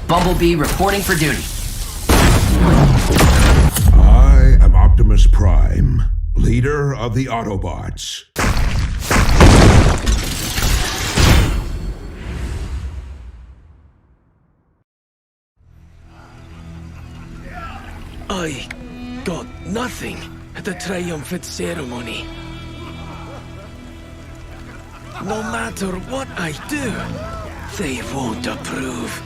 Bumblebee reporting for duty. I am Optimus Prime, leader of the Autobots. I got nothing at the triumphant ceremony. No matter what I do, they won't approve.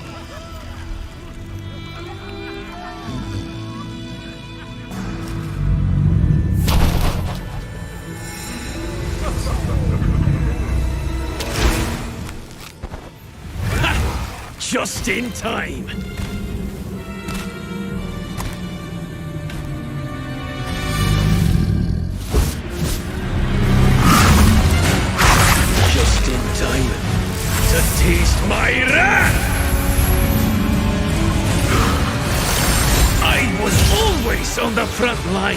Ha! Just in time. To taste my wrath! I was always on the front line.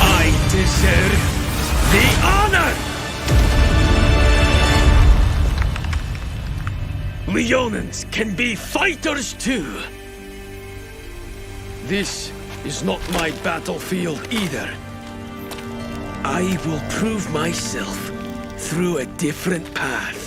I deserve the honor! Leonins can be fighters too. This is not my battlefield either. I will prove myself through a different path.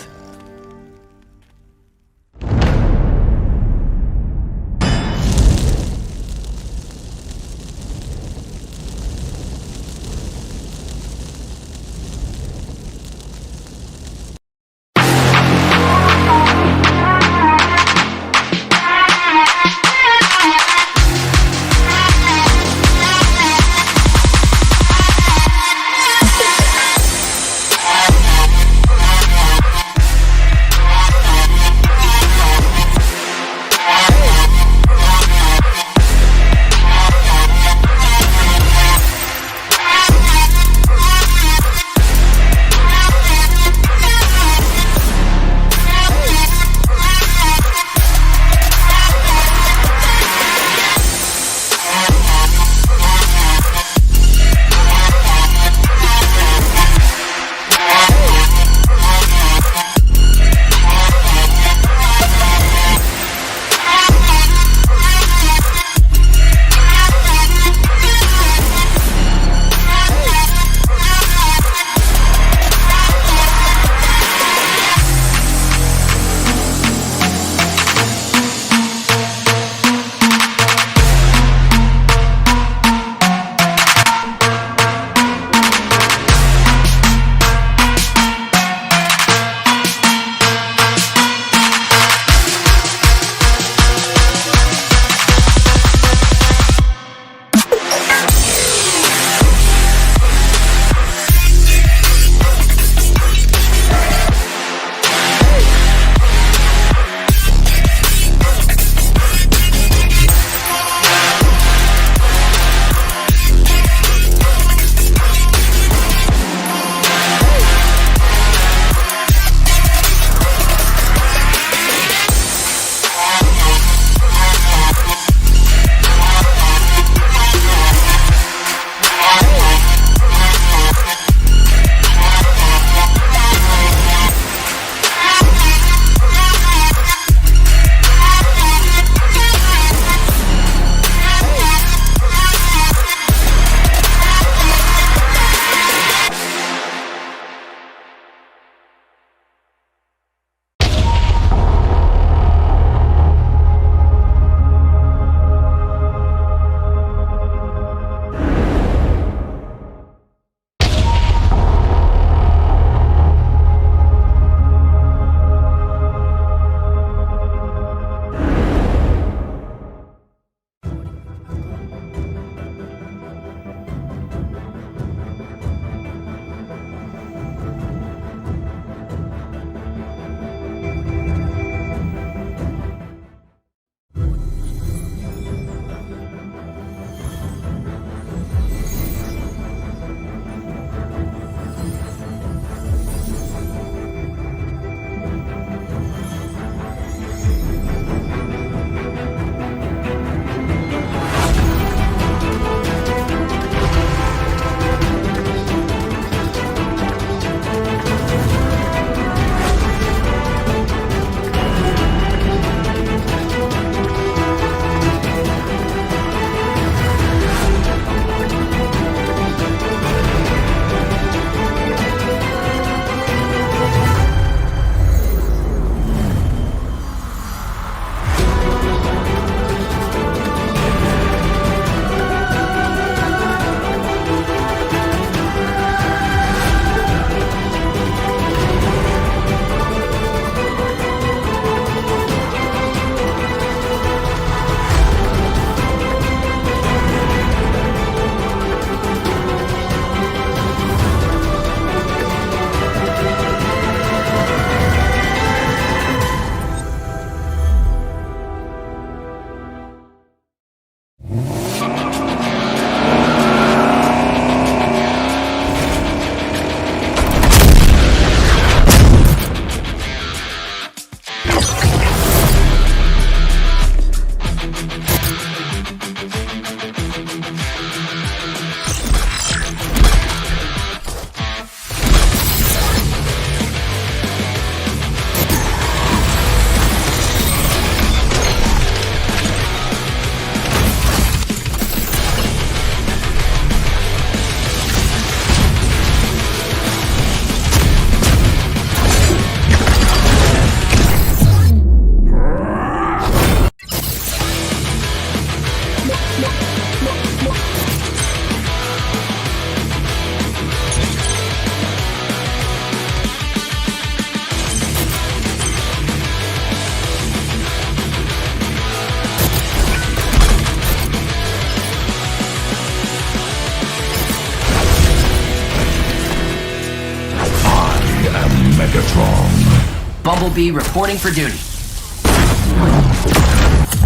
Bumblebee reporting for duty.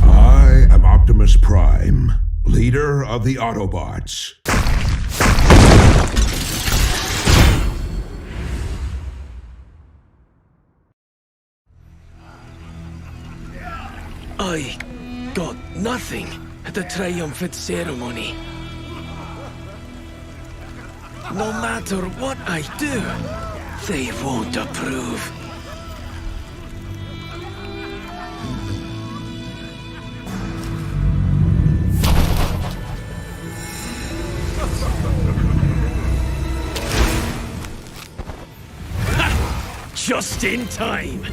I am Optimus Prime, leader of the Autobots. I got nothing at the triumphant ceremony. No matter what I do, they won't approve. Ha! Just in time.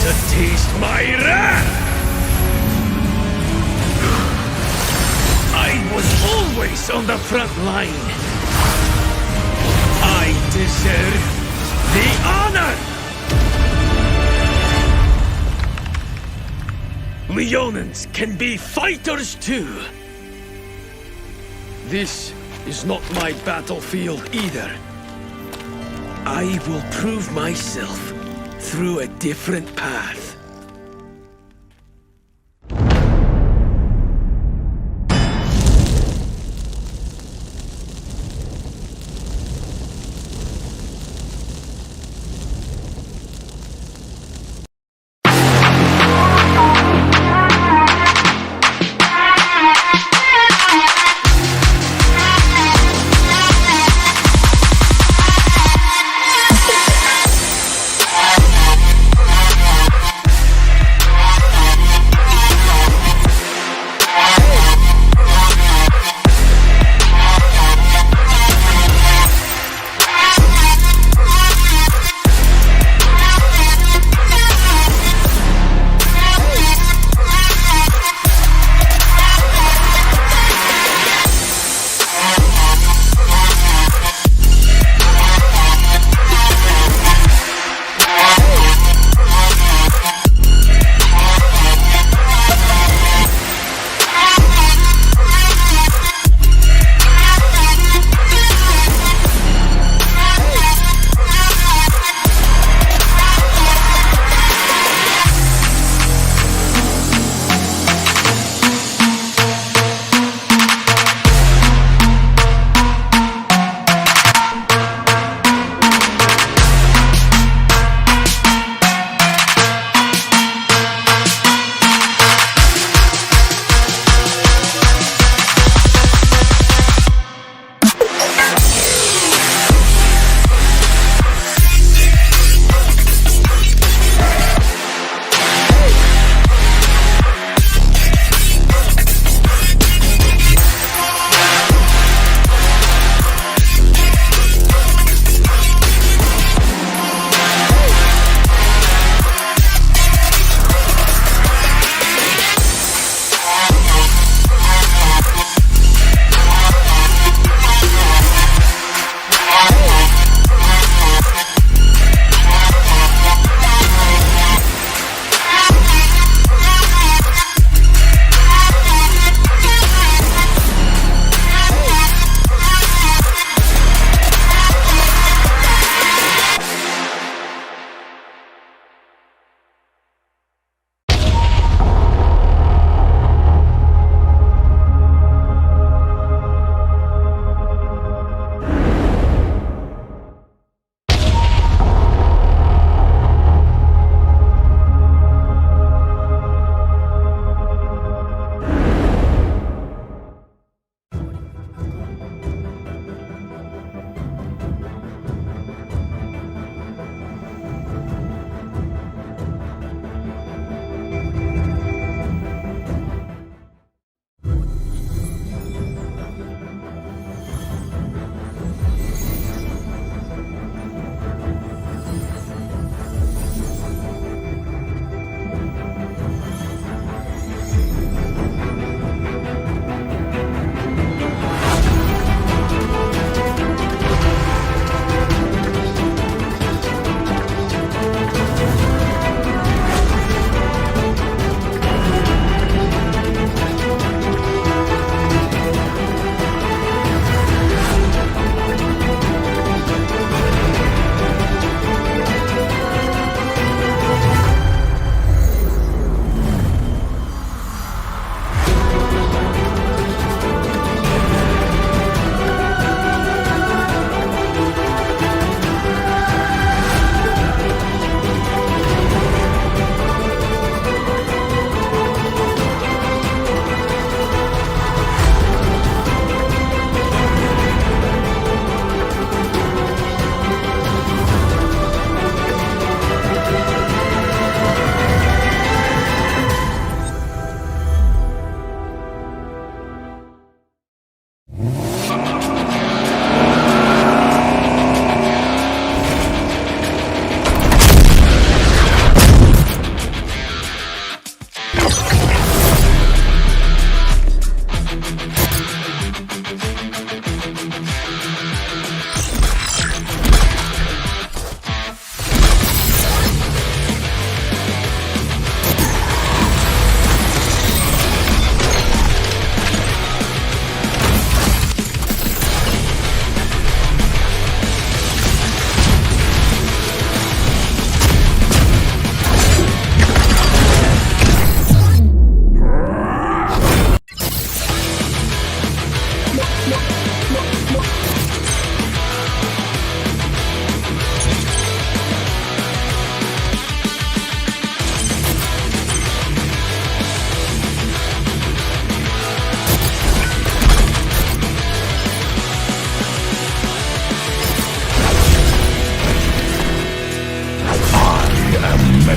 To taste my wrath! I was always on the front line. I deserve the honor! Leonins can be fighters too. This is not my battlefield either. I will prove myself through a different path.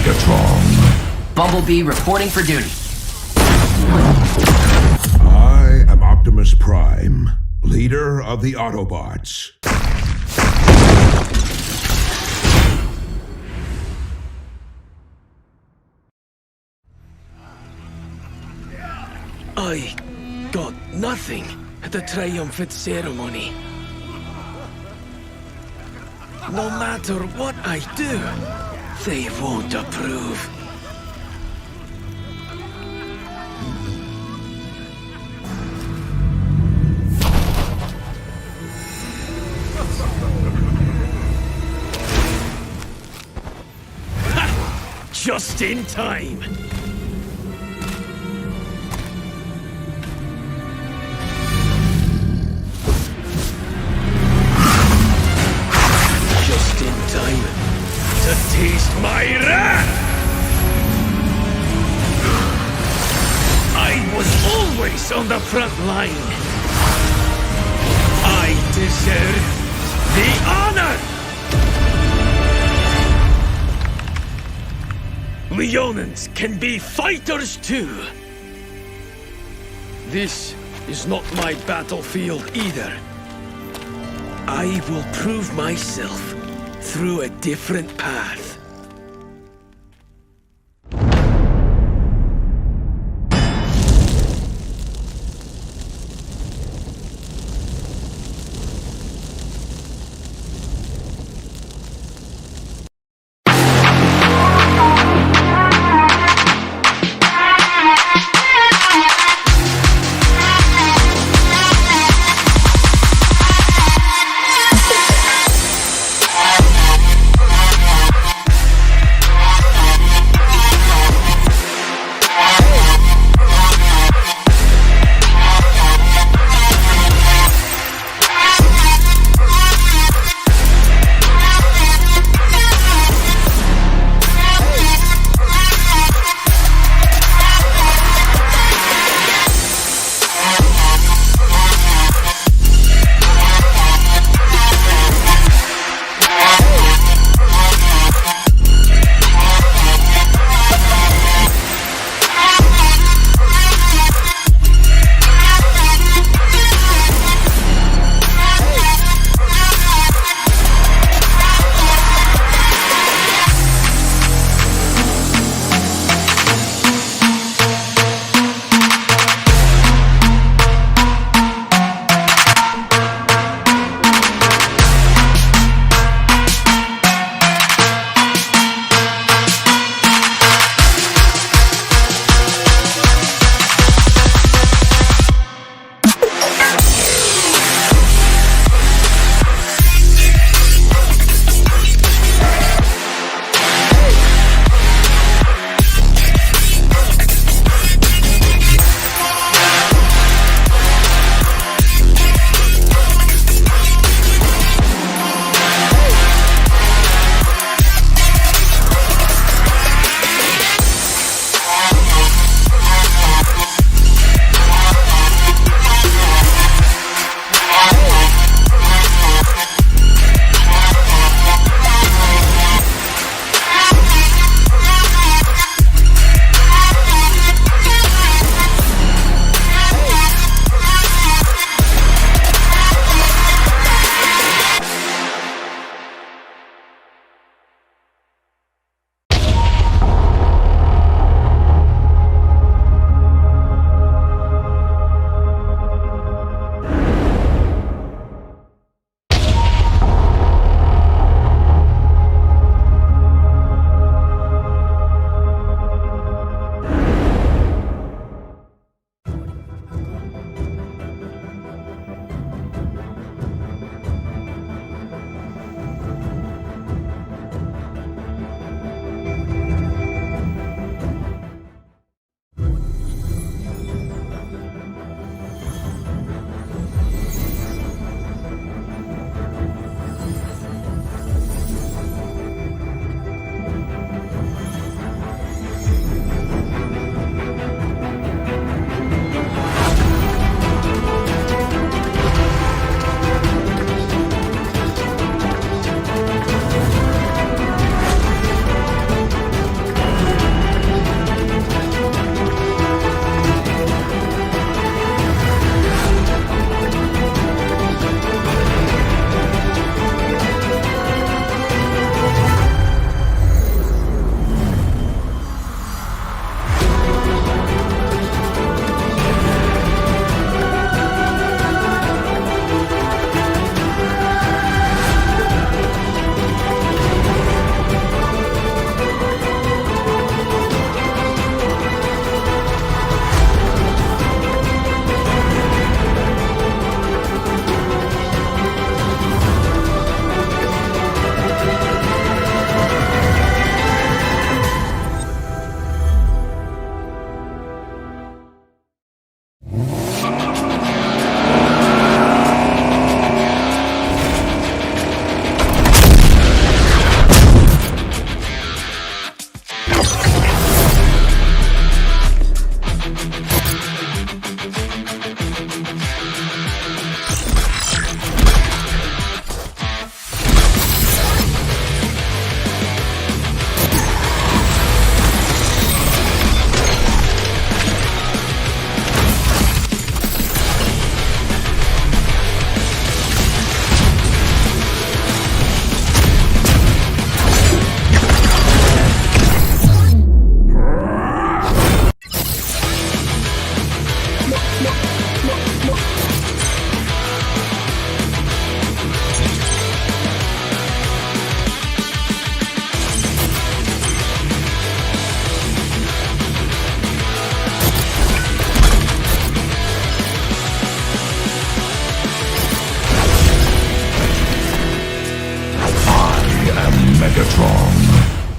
Megatron. Bumblebee reporting for duty. I am Optimus Prime, leader of the Autobots. I got nothing at the triumphant ceremony. No matter what I do, they won't approve. Ha! Just in time. To taste my wrath! I was always on the front line. I deserve the honor! Leonins can be fighters too. This is not my battlefield either. I will prove myself through a different path.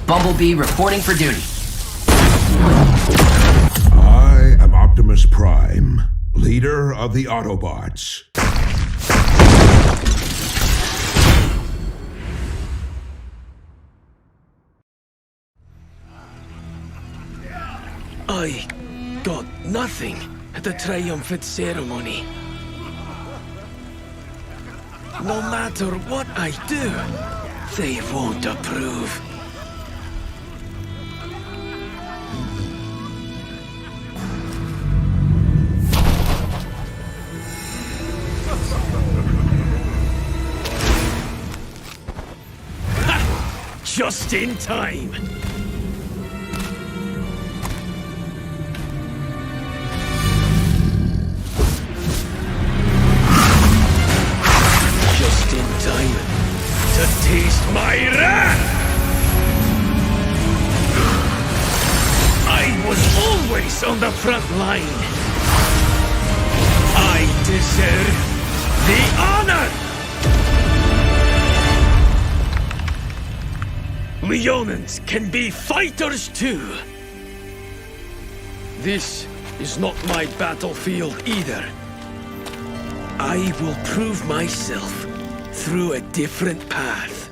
Bumblebee reporting for duty. I am Optimus Prime, leader of the Autobots. I got nothing at the triumphant ceremony. No matter what I do, they won't approve. Ha! Just in time. To taste my wrath! I was always on the front line. I deserve the honor! Leonins can be fighters too. This is not my battlefield either. I will prove myself through a different path.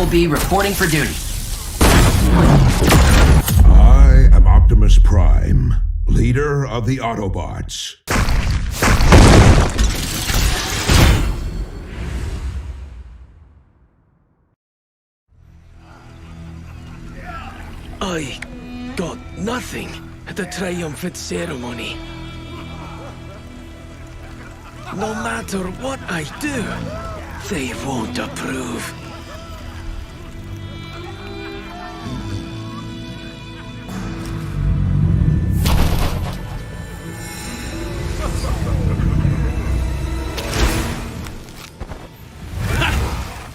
Bumblebee reporting for duty. I am Optimus Prime, leader of the Autobots. I got nothing at the triumphant ceremony. No matter what I do, they won't approve.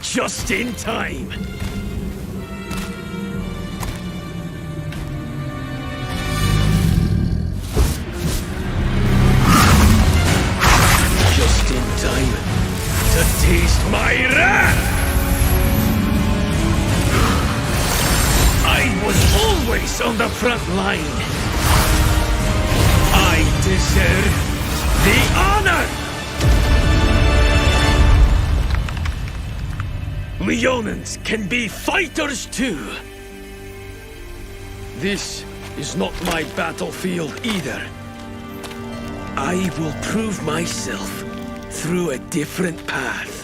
Just in time. Just in time to taste my wrath. I was always on the front line. I deserve the honor. Leonins can be fighters too. This is not my battlefield either. I will prove myself through a different path.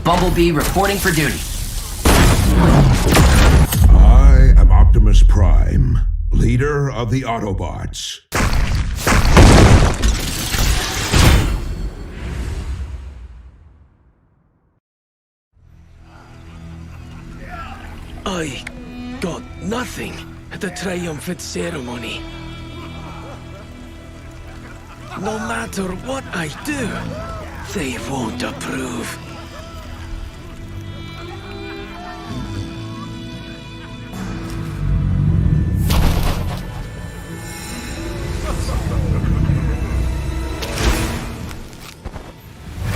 Bumblebee reporting for duty. I am Optimus Prime, leader of the Autobots. I got nothing at the triumphant ceremony. No matter what I do, they won't approve.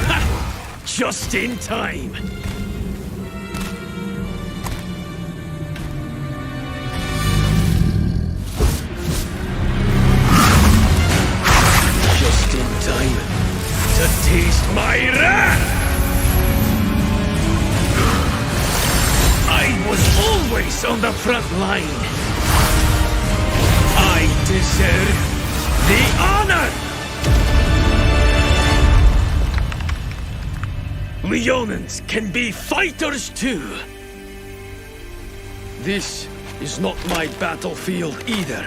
Ha! Just in time. To taste my wrath! I was always on the front line. I deserve the honor! Leonins can be fighters too. This is not my battlefield either.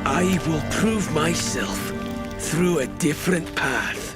I will prove myself through a different path.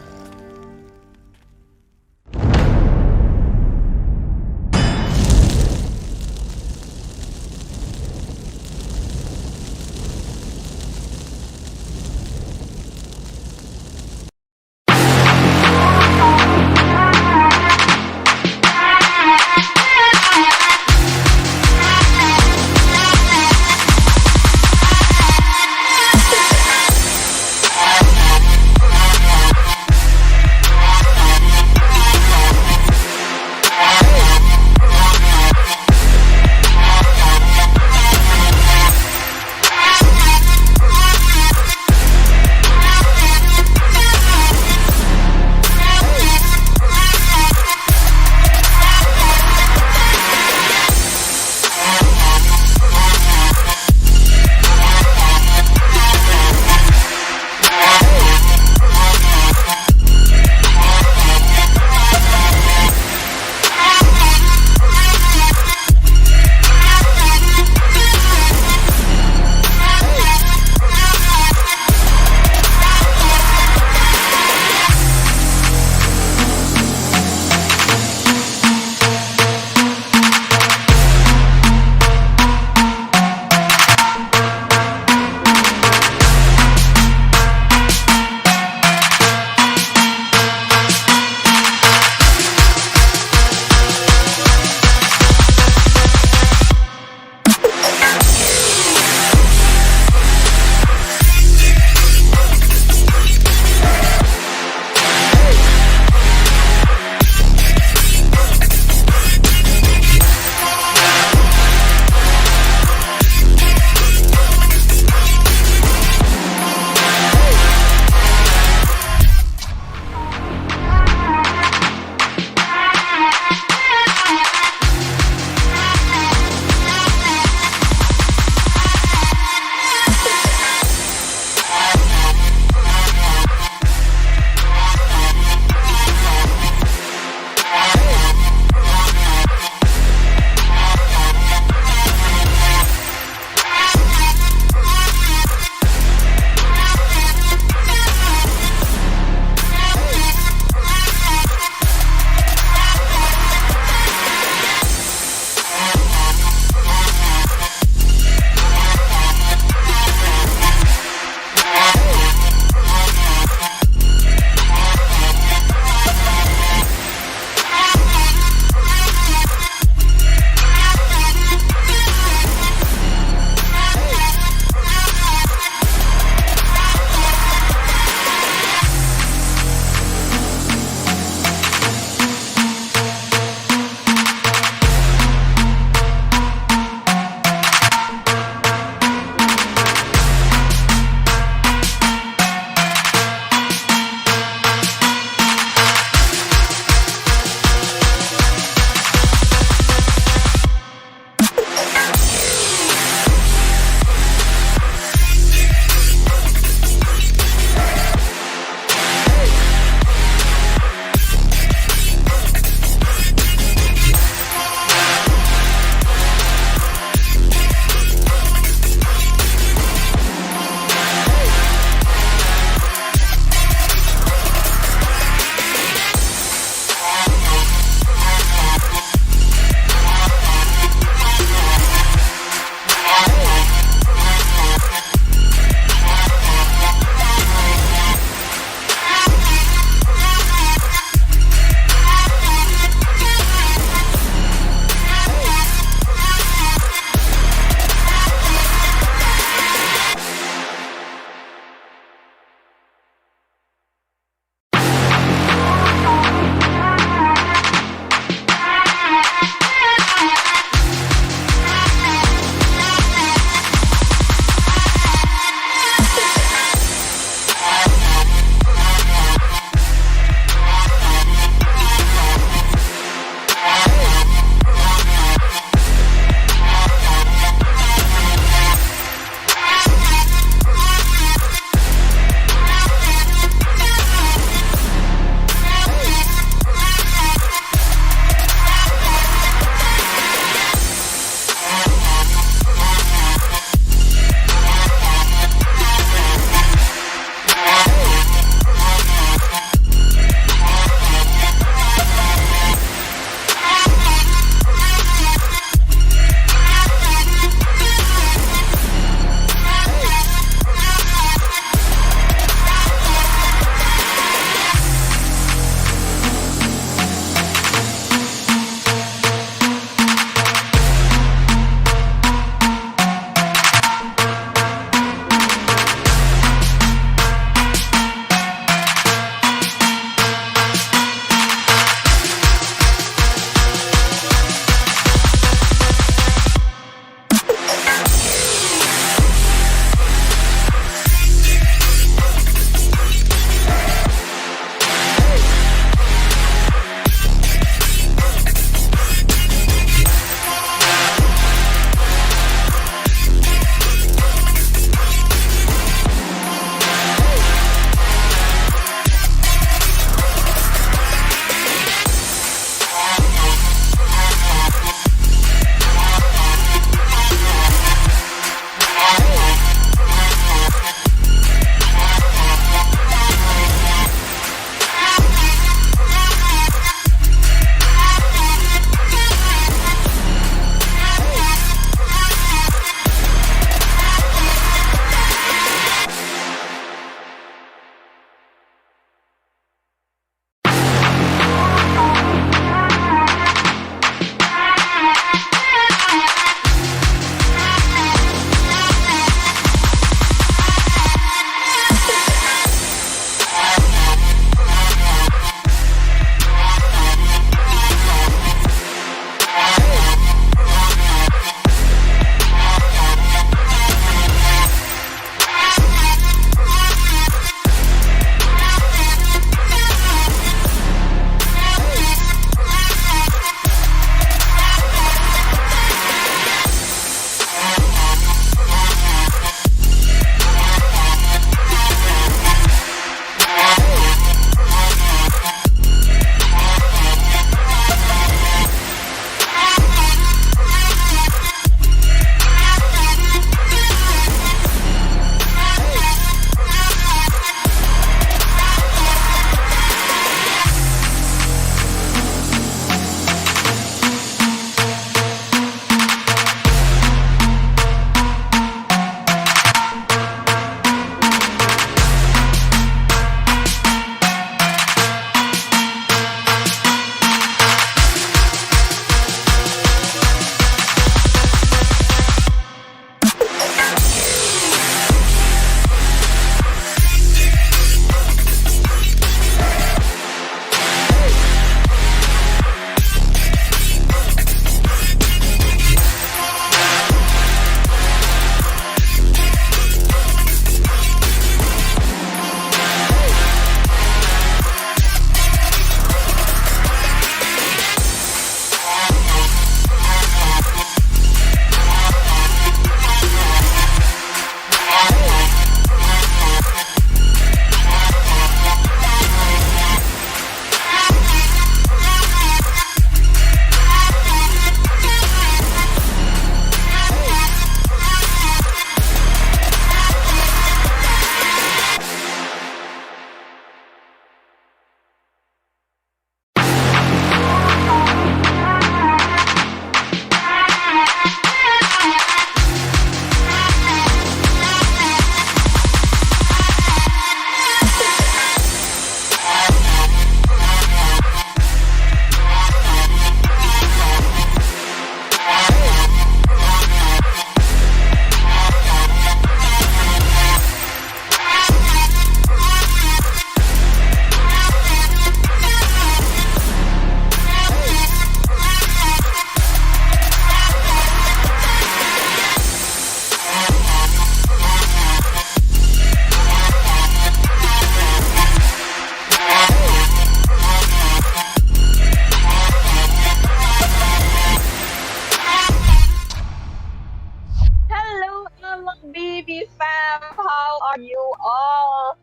Hello, MLBB fam. How are you all?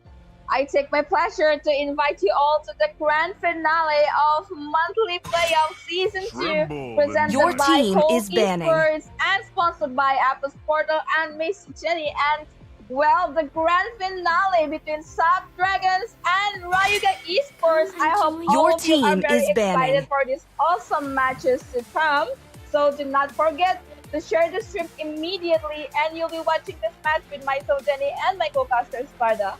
I take my pleasure to invite you all to the grand finale of monthly playoff season 2, presented Your by team Colt is banning. Esports and sponsored by Apple's Portal and Miss Jenny. And well, the grand finale between Saap Dragons and Rayuga Esports. I hope all Your of you are team very is excited banning. for these awesome matches to come. So do not forget to share the stream immediately, and you'll be watching this match with myself, Jenny, and my co-caster, Sparda.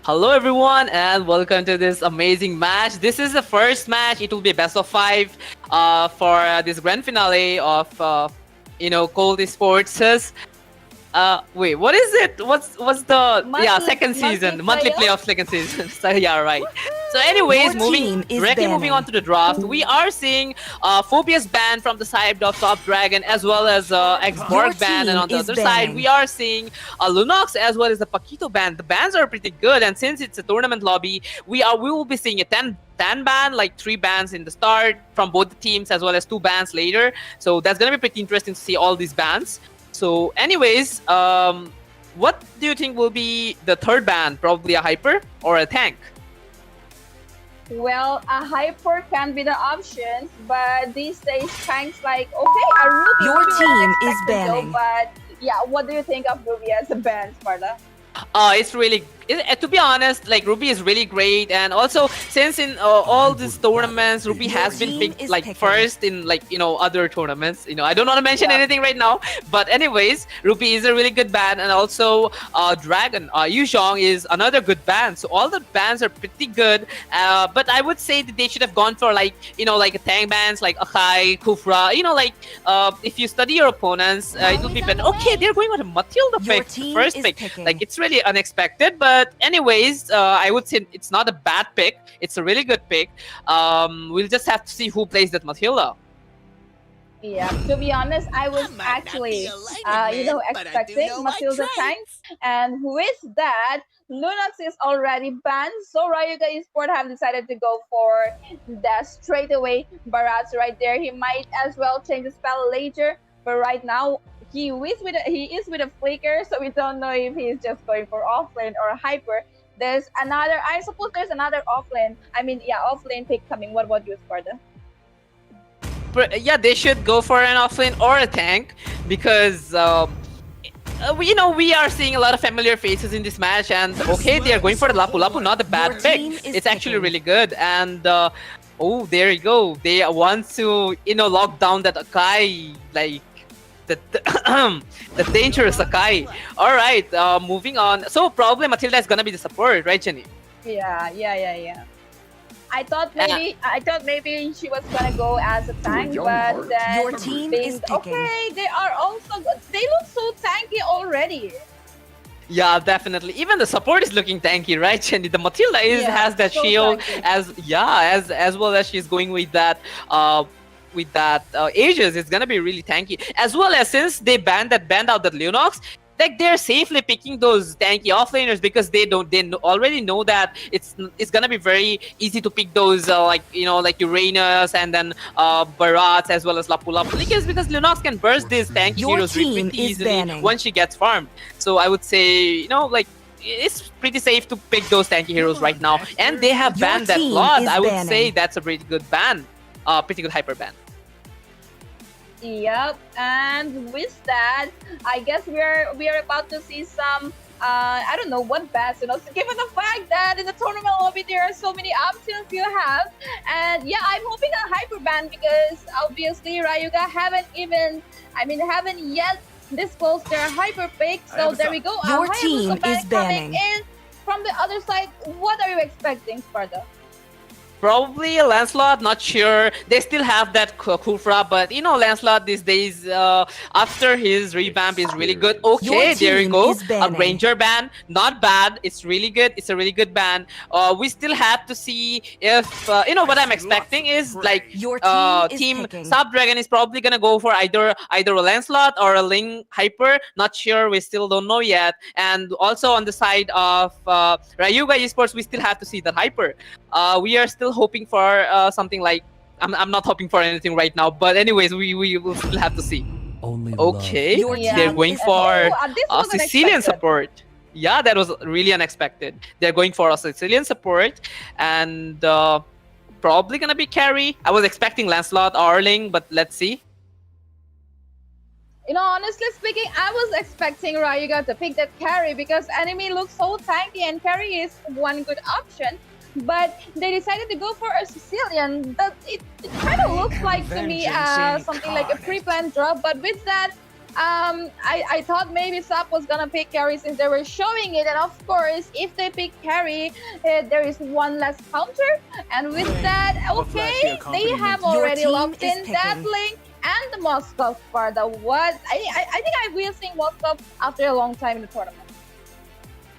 Hello everyone and welcome to this amazing match. This is the first match. It will be a best of 5 for this grand finale of Colt Esports. Wait, what is it? What's the second season, monthly playoff second season. So yeah, right. So anyways, Your team is moving banning. on to the draft, we are seeing Phobia's ban from the side of Top Dragon, as well as Xborg ban, and on the team other is side banning. we are seeing Lunox as well as the Paquito ban. The bans are pretty good, and since it's a tournament lobby, we will be seeing a 10 ban, like 3 bans in the start from both the teams, as well as 2 bans later. So that's gonna be pretty interesting to see all these bans. So anyways, what do you think will be the third ban? Probably a hyper or a tank? Well, a hyper can be the options, but these days tanks like a Ruby. Your Ruby wasn't team is expected though, banning. but yeah, what do you think of Ruby as a ban, Sparda? It's really, to be honest, like Ruby is really great, and also since in all these tournaments, Ruby has been team picked is like picking. first in other tournaments. I don't want to mention Yeah. anything right now, but anyways, Ruby is a really good band, and also Dragon Yuzhong is another good band. So all the bands are pretty good, but I would say that they should have gone for like a tank bands like Akai, Kufra. If you study your opponents, it will be better. Okay, they're going with a Matilda Your pick, team first is pick. picking. Like it's really unexpected, but anyways, I would say it's not a bad pick. It's a really good pick. We'll just have to see who plays that Matilda. Yeah, to be honest, I was actually, expecting Matilda tank, and with that, Lunox is already banned, so Rayuga Esports have decided to go for the straightaway Barats right there. He might as well change the spell later, but right now, he is with a flicker, so we don't know if he's just going for offlane or hyper. I suppose there's another offlane. Offlane pick coming. What about you, Sparda? Yeah, they should go for an offlane or a tank because we are seeing a lot of familiar faces in this match, and okay, they are going for the Lapu Lapu, not a bad Your pick. team is It's actually picking. really good, and oh, there you go. They want to lock down that Akai, like the dangerous Akai. All right, moving on. So probably Matilda is gonna be the support, right, Jenny? Yeah. I thought maybe she was gonna go as a tank, but then Your team is think, picking. okay, they are also good. They look so tanky already. Yeah, definitely. Even the support is looking tanky, right, Jenny? The Matilda has that so shield tanky. as well as she's going with that Aegis. It's gonna be really tanky. As well as since they banned out that Lunox, like they're safely picking those tanky offlaners because they already know that it's gonna be very easy to pick those like Uranus and then Barats as well as Lapu Lapu because Lunox can burst these tanky Your heroes team pretty is easily banning. once she gets farmed. So I would say it's pretty safe to pick those tanky heroes right now, and they have Your banned that team lot. is I would banning. say that's a pretty good ban, pretty good hyper ban. Yep, and with that, I guess we are about to see some I don't know what bats, given the fact that in the tournament lobby there are so many options you have. And yeah, I'm hoping a hyper ban because obviously Rayuga haven't yet disclosed their hyper pick. So there we go. Your Hayabusa team ban is coming banning. in from the other side. What are you expecting, Sparda? Probably Lancelot, not sure. They still have that Kufra, but Lancelot these days, after his revamp, is really good. Okay, Your there you team go. is A banning. Ranger ban, not bad. It's really good. It's a really good ban. We still have to see if what I'm expecting is like Your team is team picking. Sub Dragon is probably gonna go for either a Lancelot or a Ling Hyper. Not sure. We still don't know yet. And also on the side of Rayuga Esports, we still have to see that Hyper. We are still hoping for something like I'm not hoping for anything right now, but anyways, we will still have to see. Only Okay, Your they're team going is for This a was Sicilian unexpected. support. Yeah, that was really unexpected. They're going for a Sicilian support, and probably gonna be carry. I was expecting Lancelot or Erling, but let's see. Honestly speaking, I was expecting Rayuga to pick that carry because enemy looks so tanky and carry is one good option. But they decided to go for a Sicilian. That it kind of looks like to me something like a pre-planned drop. But with that, I thought maybe Saap was gonna pick carry since they were showing it. And of course, if they pick carry, there is one less counter. And with that, okay, they have already locked in that link. And the Moscow Sparda. What? I think I will see Moscow after a long time in the tournament.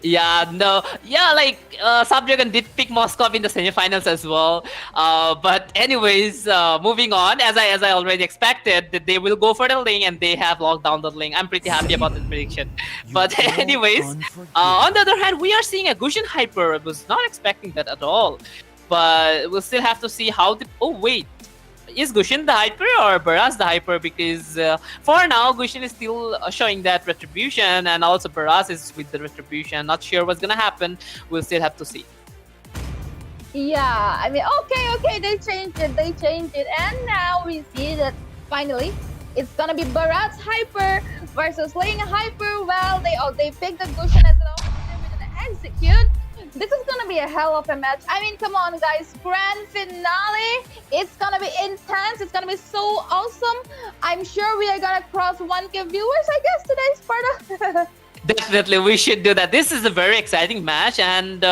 Yeah, no, yeah, like Subdragon did pick Moscow in the semifinals as well. But anyways, moving on, as I already expected, that they will go for the link and they have locked down the link. I'm pretty happy about the prediction. But anyways, on the other hand, we are seeing a Gushin Hyper. I was not expecting that at all. But we'll still have to see how the. Oh wait, is Gushin the hyper or Baraz the hyper? Because for now, Gushin is still showing that retribution, and also Baraz is with the retribution. Not sure what's gonna happen. We'll still have to see. Yeah, I mean, okay, they changed it, and now we see that finally it's gonna be Baraz hyper versus Ling hyper. Well, they picked the Gushin as an option with an execute. This is gonna be a hell of a match. I mean, come on, guys. Grand finale. It's gonna be intense. It's gonna be so awesome. I'm sure we are gonna cross 1K viewers, I guess, today, Sparda. Definitely, we should do that. This is a very exciting match, and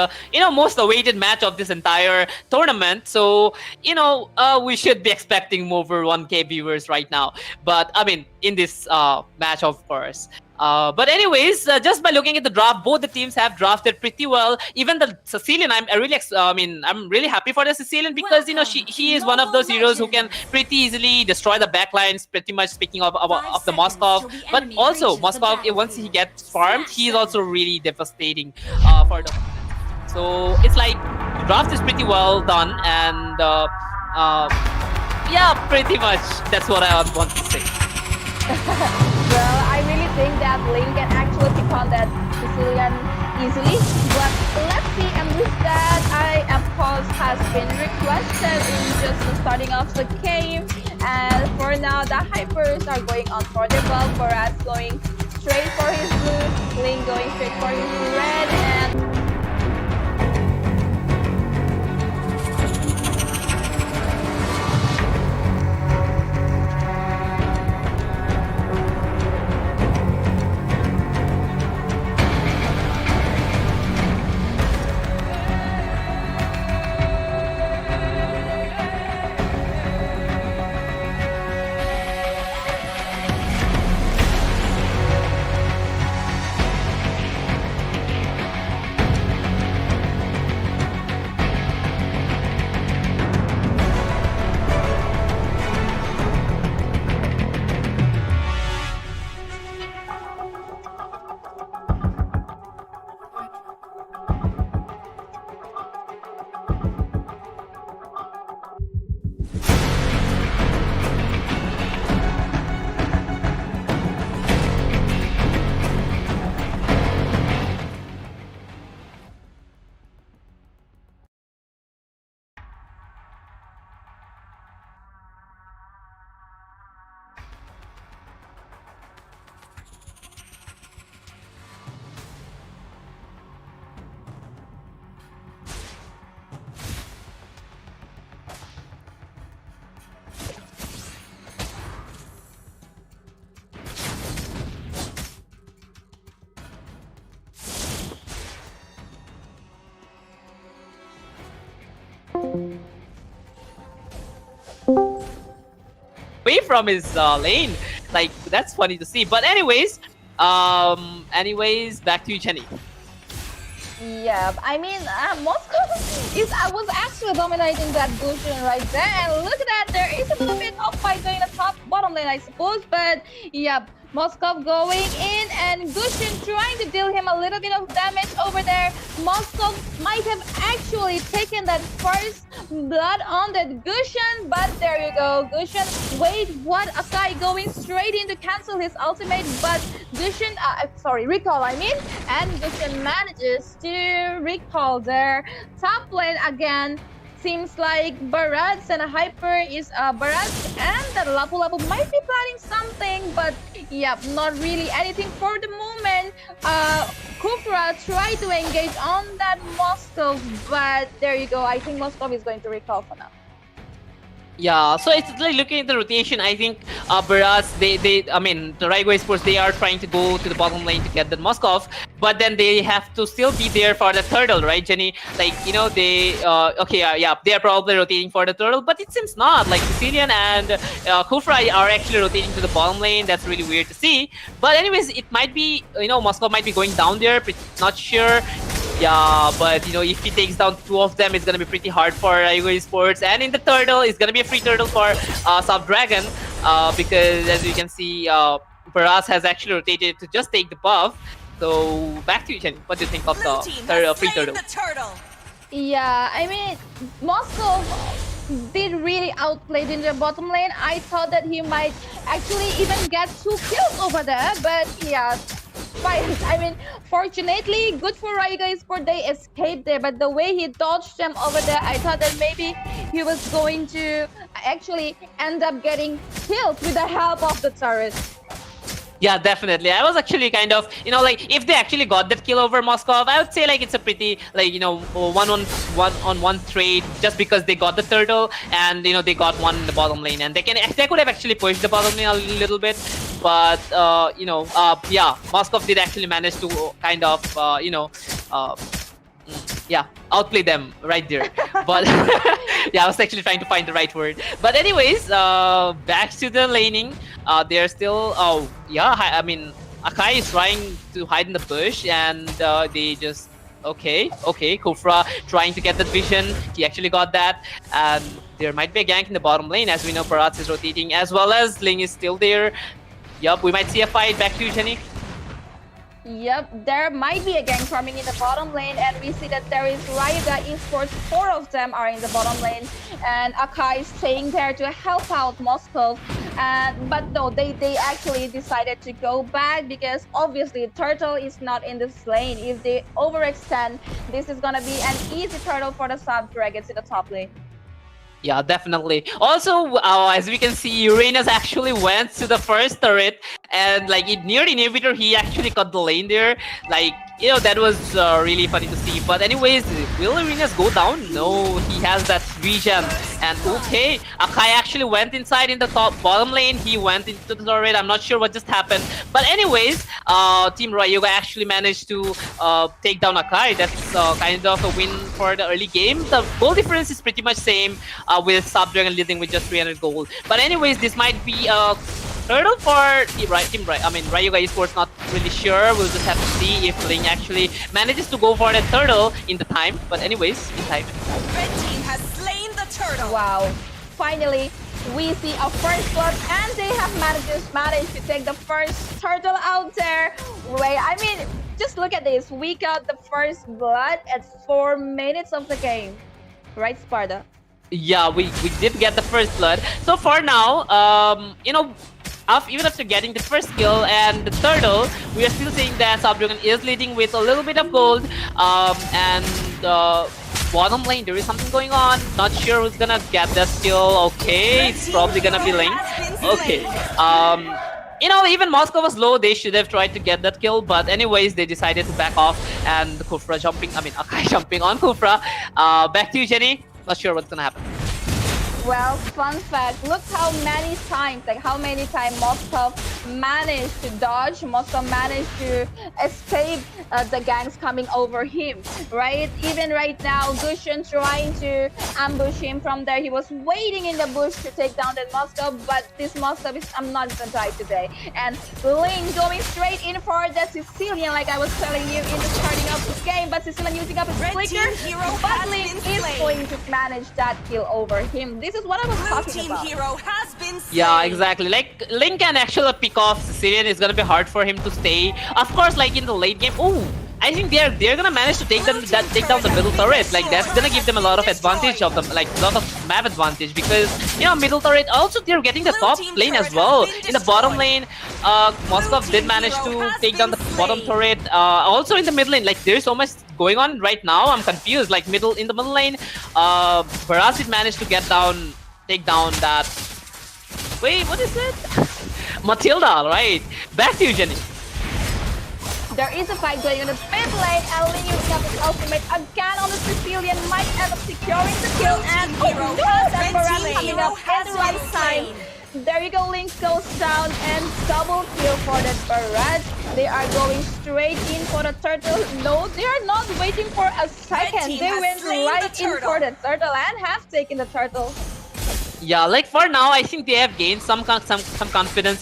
most awaited match of this entire tournament. So, we should be expecting over 1K viewers right now. But I mean, in this match, of course. But anyways, just by looking at the draft, both the teams have drafted pretty well. Even the Sicilian, I'm really happy for the Sicilian because he is one of those heroes who can pretty easily destroy the backlines. Pretty much speaking of the Moskov, but also Moskov, once he gets farmed, he's also really devastating for the. So it's like the draft is pretty well done, and yeah, pretty much that's what I want to say. Well, I really think that Link can actually pick on that Sicilian easily. But let's see, and with that, a pause has been requested in just the starting of the game. And for now, the Hypers are going on for the ball. For us, going straight for his blue, Link going straight for his red, and away from his lane. Like, that's funny to see. But anyways, back to you, Jenny. yeah, I mean, Moscow was actually dominating that Gushin right there. And look at that, there is a little bit of fight going in the top bottom lane, I suppose. But yeah, Moskov going in and Gushin trying to deal him a little bit of damage over there. Moskov might have actually taken that first blood on that Gushin, but there you go. Gushin, wait, what? Akai going straight in to cancel his ultimate, but Gushin, recall I mean, and Gushin manages to recall there. Top lane again. Seems like Barats and Hyper is Barats and the Lapu Lapu might be planning something, but yeah, not really anything for the moment. Kufra tried to engage on that Moskov, but there you go. I think Moskov is going to recall for now. Yeah, so it's like looking at the rotation. I think Baraz, the Rayuga Esports, they are trying to go to the bottom lane to get the Moskov, but then they have to still be there for the turtle, right, Jenny? Like, you know, they they are probably rotating for the turtle, but it seems not. Like Sicilian and Kufra are actually rotating to the bottom lane. That's really weird to see. But anyways, it might be, you know, Moskov might be going down there. Not sure. Yeah, but you know, if he takes down two of them, it's gonna be pretty hard for Rayuga Esports. And in the turtle, it's gonna be a free turtle for Saap Dragon, because as you can see, Baraz has actually rotated to just take the buff. So back to you, Chen. What do you think of the free turtle? Yeah, I mean, Moscow did really outplayed in the bottom lane. I thought that he might actually even get 2 kills over there, but yeah. I mean, fortunately, good for Rayuga Esports, they escaped there, but the way he dodged them over there, I thought that maybe he was going to actually end up getting killed with the help of the turret. Yeah, definitely. I was actually kind of, you know, like if they actually got that kill over Moskov, I would say like it's a pretty, like, you know, one-on-one trade just because they got the turtle and, you know, they got one in the bottom lane, and they could have actually pushed the bottom lane a little bit, but yeah, Moskov did actually manage to kind of outplay them right there. But yeah, I was actually trying to find the right word. But anyways, back to the laning. They're still, I mean, Akai is trying to hide in the bush, and they just, okay, Kufra trying to get that vision. He actually got that, and there might be a gank in the bottom lane. As we know, Parats is rotating, as well as Ling is still there. Yup, we might see a fight. Back to you, Jenny. Yep, there might be a gang farming in the bottom lane, and we see that there is Rayuga Esports. 4 of them are in the bottom lane, and Akai is staying there to help out Moscow. But no, they actually decided to go back because obviously Turtle is not in this lane. If they overextend, this is gonna be an easy turtle for the Saap Dragons in the top lane. Yeah, definitely. Also, as we can see, Uranus actually went to the first turret, and like near the inhibitor, he actually got the lane there. Like, you know, that was really funny to see. But anyways, will Uranus go down? No, he has that vision. And okay, Akai actually went inside in the bottom lane. He went into the turret. I'm not sure what just happened. But anyways, Team Rayuga actually managed to take down Akai. That's kind of a win for the early game. The goal difference is pretty much same, with Saap Dragon leading with just 300 gold. But anyways, this might be a turtle for Rayuga Esports. Not really sure. We'll just have to see if Ling actually manages to go for that turtle in the time. But anyways, in time. Red team has slain the turtle. Wow! Finally, we see a first blood, and they have managed to take the first turtle out there. Wait, I mean, just look at this. We got the first blood at 4 minutes of the game, right, Sparda? Yeah, we did get the first blood. So for now, you know, even after getting the first kill and the turtle, we are still saying that Saap Dragon is leading with a little bit of gold. And bottom lane, there is something going on. Not sure who's gonna get that kill. Okay, it's probably gonna be Ling. Okay. You know, even Moscow was low. They should have tried to get that kill, but anyways, they decided to back off. And Kufra Akai jumping on Kufra. Back to you, Jenny. Not sure what's gonna happen. Well, fun fact, look how many times Moscow managed to dodge, Moscow managed to escape the gangs coming over him, right? Even right now, Gushin trying to ambush him from there. He was waiting in the bush to take down that Moscow, but this Moscow is, I'm not gonna die today. And Ling going straight in for that Sicilian, like I was telling you in the starting of this game, but Sicilian using up his flicker, but Ling is going to manage that kill over him. This This is what I was Blue talking team about. hero has been slain. Yeah, exactly. Like Link can actually pick off Sicilian. It's gonna be hard for him to stay. Of course, like in the late game. Oh, I think they're gonna manage to take take down the middle turret. Like that's gonna give them a lot of advantage of them, like a lot of map advantage because middle turret. Also, they're getting the top lane as well. In the bottom lane, Moskov did manage to take down the bottom turret. Also in the mid lane, like there's so much going on right now. I'm confused. Like in the middle lane, Barasit managed to take down that. Wait, what is it? Matilda, right? Back to you, Jenny. There is a fight going on in the mid lane, and Ling using up his ultimate again on the Sicilian, might end up securing the kill, and oh no, that Baran coming up at the right side. There you go, Link goes down, and double kill for that Barrage. They are going straight in for the turtle. No, they are not waiting for a second. They went right in for the turtle and have taken the turtle. Yeah, like for now, I think they have gained some confidence,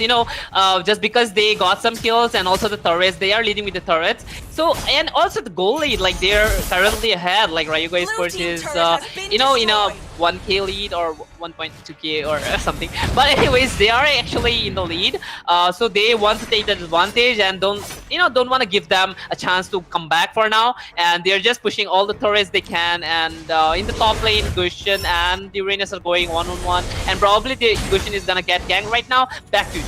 just because they got some kills and also the turrets, they are leading with the turrets. So, and also the goal lead, like they're currently ahead, like Rayuga Esports is, in a 1k lead or 1.2k or something. But anyways, they are actually in the lead, so they want to take that advantage and don't want to give them a chance to come back for now. And they're just pushing all the turrets they can. And in the top lane, Gushin and Uranus are going one-on-one. And probably the Gushin is gonna get ganked right now. Back to you.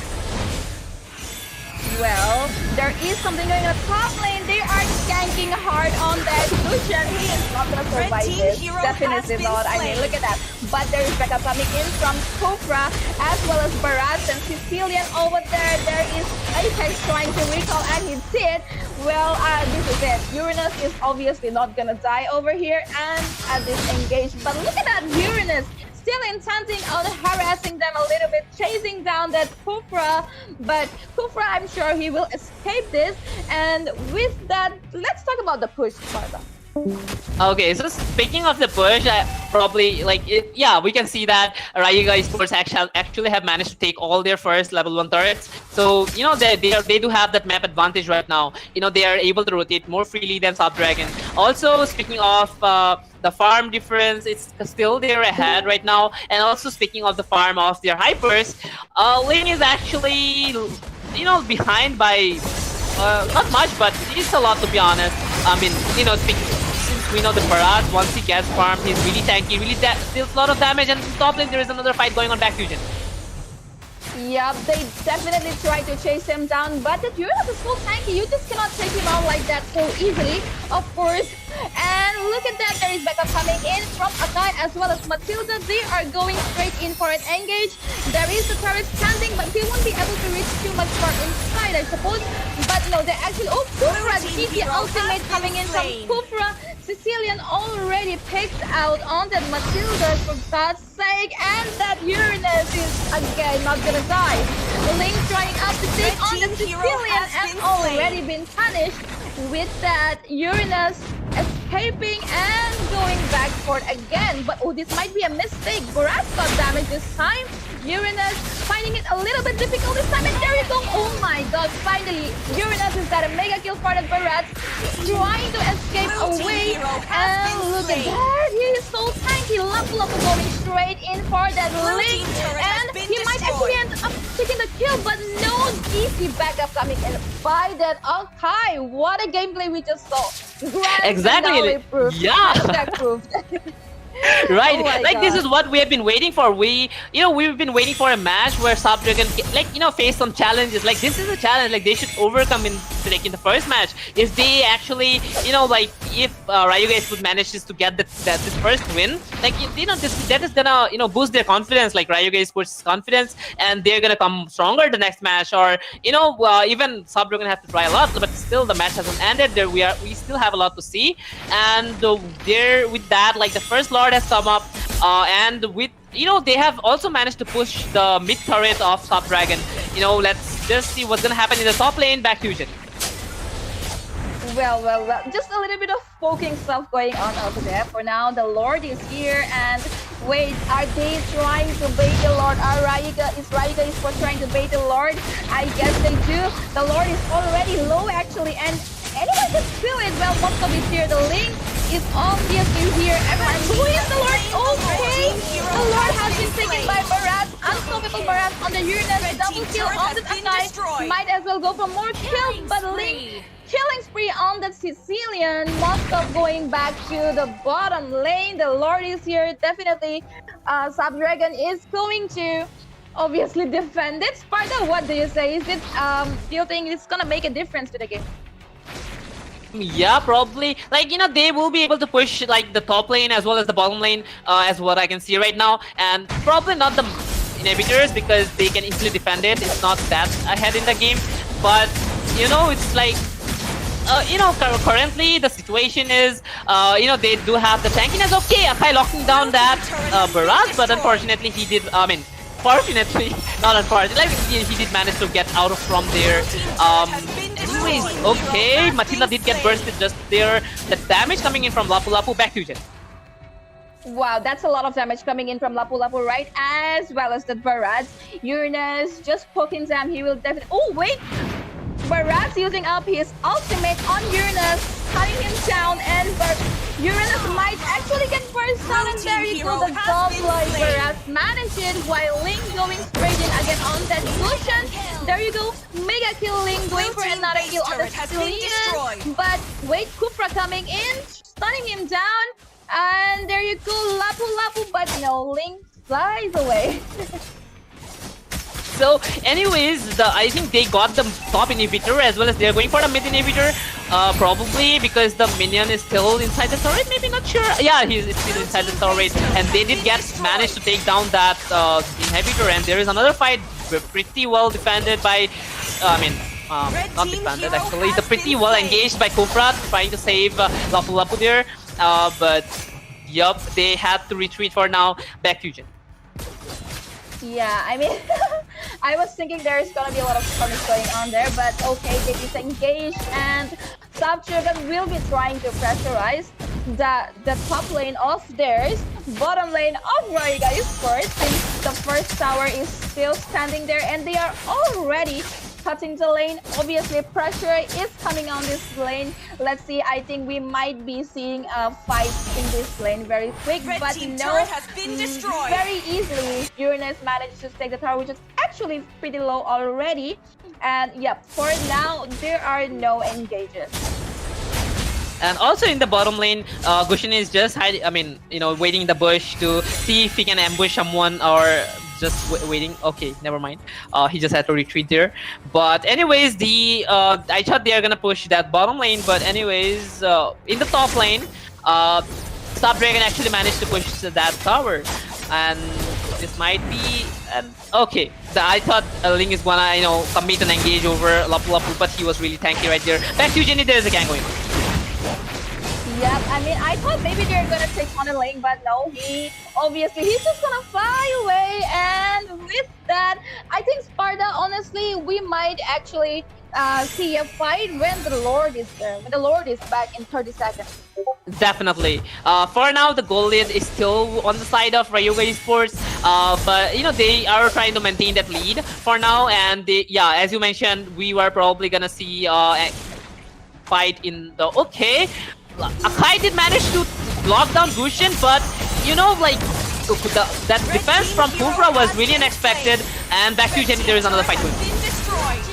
Well, there is something going on the top lane. They are ganking hard on that Gushin. He is not gonna survive this. Definitely not. I mean, look at that. But there is backup coming in from Kufra as well as Barat and Sicilian over there. There is Apex trying to recall, and he did. Well, this is it. Uranus is obviously not gonna die over here and at this engage. But look at that Uranus. Still intending on harassing them a little bit, chasing down that Kufra. But Kufra, I'm sure he will escape this. And with that, let's talk about the push, Sparda. Okay, so speaking of the push, probably we can see that Rayuga Esports actually have managed to take all their first level 1 turrets. So they do have that map advantage right now. They are able to rotate more freely than Snapdragon. Also, speaking of the farm difference, it's still they're ahead right now. And also speaking of the farm of their hypers, Ling is actually behind by not much, but it's a lot to be honest. I mean, since we know the Barat, once he gets farmed, he's really tanky, really deals a lot of damage. And in top lane, there is another fight going on. Back fusion. Yep, they definitely try to chase him down, but the Uranus is so tanky, you just cannot take him out like that so easily, of course. And look at that, there is backup coming in from Akai as well as Matilda. They are going straight in for an engage. There is the turret standing, but they won't be able to reach too much far inside, I suppose. But no, they actually... Oh, Kufra, GT ultimate coming in from Kufra. Sicilian already picked out on that Matilda, for God's sake, and that Uranus is again not gonna die. Link trying out to take on the Sicilian and already been punished with that Uranus escaping and going back for it again. But oh, this might be a mistake. Barat got damage this time. Uranus finding it a little bit difficult this time, and there you go. Oh my god, finally Uranus has got a mega kill for the Barat, trying to escape away. And look at that, he is so tanky. Lapu going straight in for that Link, and he might actually end up taking the kill, but no easy backup coming in by that Akai. What a gameplay we just saw. Exactly. Yeah. Proved. Right, oh like God. This is what we have been waiting for. We've been waiting for a match where Snapdragon face some challenges. Like this is a challenge like they should overcome in the first match. If they actually if Rayuga Esports manages to get this first win, that is gonna boost their confidence, like Rayuga Esports' confidence, and they're gonna come stronger the next match. Or even Snapdragon have to try a lot, but still the match hasn't ended. We still have a lot to see, and there with that, like the first Lord has come up, and with they have also managed to push the mid turret of Snapdragon. Let's just see what's gonna happen in the top lane. Back fusion. Well, just a little bit of poking stuff going on over there. For now, the Lord is here, and wait, are they trying to bait the Lord? Is Rayuga Esports trying to bait the Lord? I guess they do. The Lord is already low actually, and anyone can feel it. Well, Moskov is here. The Link is obviously here. Everyone, who is the Lord? Okay, the Lord has been taken by Barat. Unstoppable Barat on the Uranus. Double kill on the Akai. Might as well go for more kills, but Link killing spree on the Sicilian. Moscow going back to the bottom lane. The Lord is here. Definitely, Saap Dragon is going to obviously defend it. Sparda, what do you say? Is it do you think it's gonna make a difference to the game? Yeah, probably. Like, they will be able to push like the top lane as well as the bottom lane, as what I can see right now, and probably not the inhibitors because they can easily defend it. It's not that ahead in the game, but it's like. Currently the situation is, they do have the tankiness. Okay, Akai locking down that Baraz, but unfortunately he did. Fortunately, not unfortunately, like he did manage to get out of from there. Anyways, okay, Matilda did get bursted just there. The damage coming in from Lapu Lapu. Back to you, Jen. Wow, that's a lot of damage coming in from Lapu Lapu, right? As well as the Baraz. Uranus just poking Zam. He will definitely. Oh wait. Baraz using up his ultimate on Uranus, cutting him down, and Uranus might actually get burst down, and there you go, the godlike Baraz managed it, while Link going straight in again on that Lucian. There you go, mega kill Link, going for another kill on the Sicilian, but wait, Kufra coming in, stunning him down, and there you go, Lapu Lapu, but no, Link flies away. So, anyways, I think they got the top inhibitor as well as they're going for the mid inhibitor. Probably because the minion is still inside the turret. Maybe not sure. Yeah, he's still inside the turret, and they did manage to take down that inhibitor. And there is another fight, pretty well defended by. Not defended actually. It's pretty well engaged by Kufra, trying to save Lapu Lapu there. But yup, they had to retreat for now. Back to you, Jin. Yeah, I mean, I was thinking there's gonna be a lot of skirmish going on there, but okay, they disengaged, and Saap Dragon will be trying to pressurize the top lane of theirs, bottom lane of Rayuga Esports, since the first tower is still standing there, and they are already cutting the lane. Obviously, pressure is coming on this lane. Let's see, I think we might be seeing a fight in this lane very quick, but no, very easily Uranus managed to take the tower, which is actually pretty low already. And yep, for now, there are no engages. And also in the bottom lane, Gushin is just waiting in the bush to see if he can ambush someone or just waiting. Okay, never mind. He just had to retreat there. But anyways, I thought they are gonna push that bottom lane. But anyways, in the top lane, Saap Dragon actually managed to push that tower, and this might be okay. I thought Ling is gonna commit and engage over Lapu Lapu, but he was really tanky right there. Back to Jenny, there's a gang going on. Yep, I mean, I thought maybe they're gonna take on a lane, but no, he's just gonna fly away, and with that, I think Sparda, honestly, we might actually see a fight when the Lord is there, when the Lord is back in 30 seconds. Definitely. For now, the goal lead is still on the side of Rayuga Esports, but they are trying to maintain that lead for now, and as you mentioned, we were probably gonna see a fight in the Akai did manage to lock down Gushin, but that defense from Kufra was really unexpected. And back to Jenny, there is another fight going.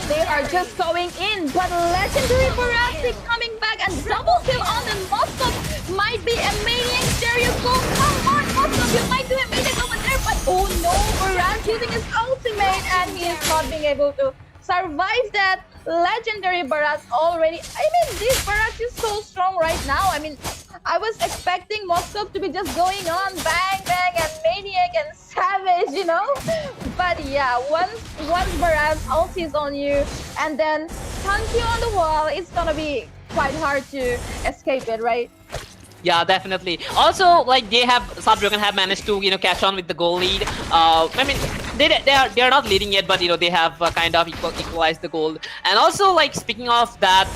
They are just going in, but legendary Barassi coming back and double kill on the Moskov might be a maniac. There you go, come on Moskov, you might do a maniac over there, but oh no, Barassi using his ultimate, and he is not being able to survive that. Legendary Barat already. I mean, this Barat is so strong right now. I mean, I was expecting Moscow to be just going on bang bang and maniac and savage, But yeah, once Barat ulti is on you and then punch you on the wall, it's gonna be quite hard to escape it, right? Yeah, definitely. Also, Saap Dragon have managed to catch on with the goal lead. I mean, they are not leading yet, but they have kind of equalized the goal. And also, speaking of that,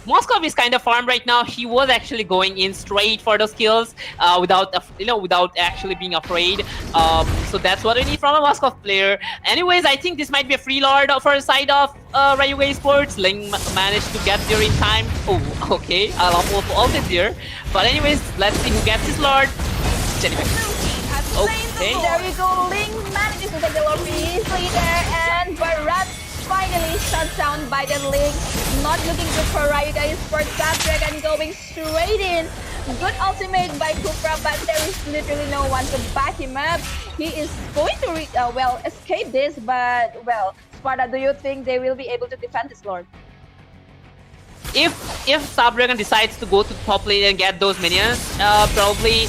Moskov is kind of farmed right now. He was actually going in straight for those kills without actually being afraid. So that's what we need from a Moskov player. Anyways, I think this might be a free lord for a side of Rayuga Esports. Ling managed to get there in time. Oh, okay. I'll ulted here. But anyways, let's see who gets this lord. Anyway. Okay. There we go. Ling manages to take the lord easily there, and Barat finally shut down by the Ling. Not looking good for Rayuga Esports. That dragon going straight in. Good ultimate by Kufra, but there is literally no one to back him up. He is going to escape this, but well, Sparda, do you think they will be able to defend this lord? If Saap Dragon decides to go to top lane and get those minions, probably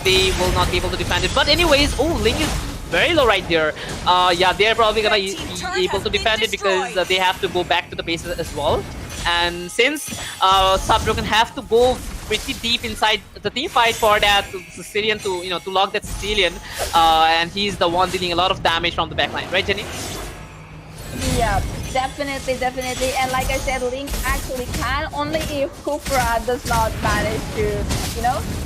they will not be able to defend it. But anyways, oh, Ling is very low right there. Yeah, they're probably gonna be able to defend it because they have to go back to the base as well. And since Saap Dragon have to go pretty deep inside the team fight for that Sicilian to lock that Sicilian, and he's the one dealing a lot of damage from the backline, right, Jenny? Yeah, definitely. And like I said, Link actually can only if Kufra does not manage to,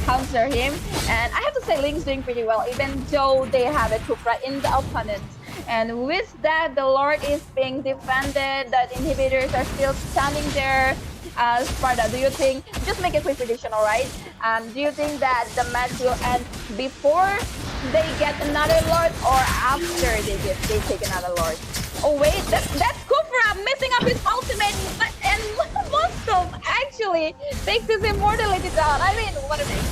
counter him. And I have to say, Link's doing pretty well, even though they have a Kufra in the opponent. And with that, the Lord is being defended. The inhibitors are still standing there. Sparda, do you think, just make a quick prediction, alright? Do you think that the match will end before they get another Lord or after they take another Lord? Oh wait, that's Kufra messing up his ultimate, and Moskov actually takes his immortality down. I mean, what a thing.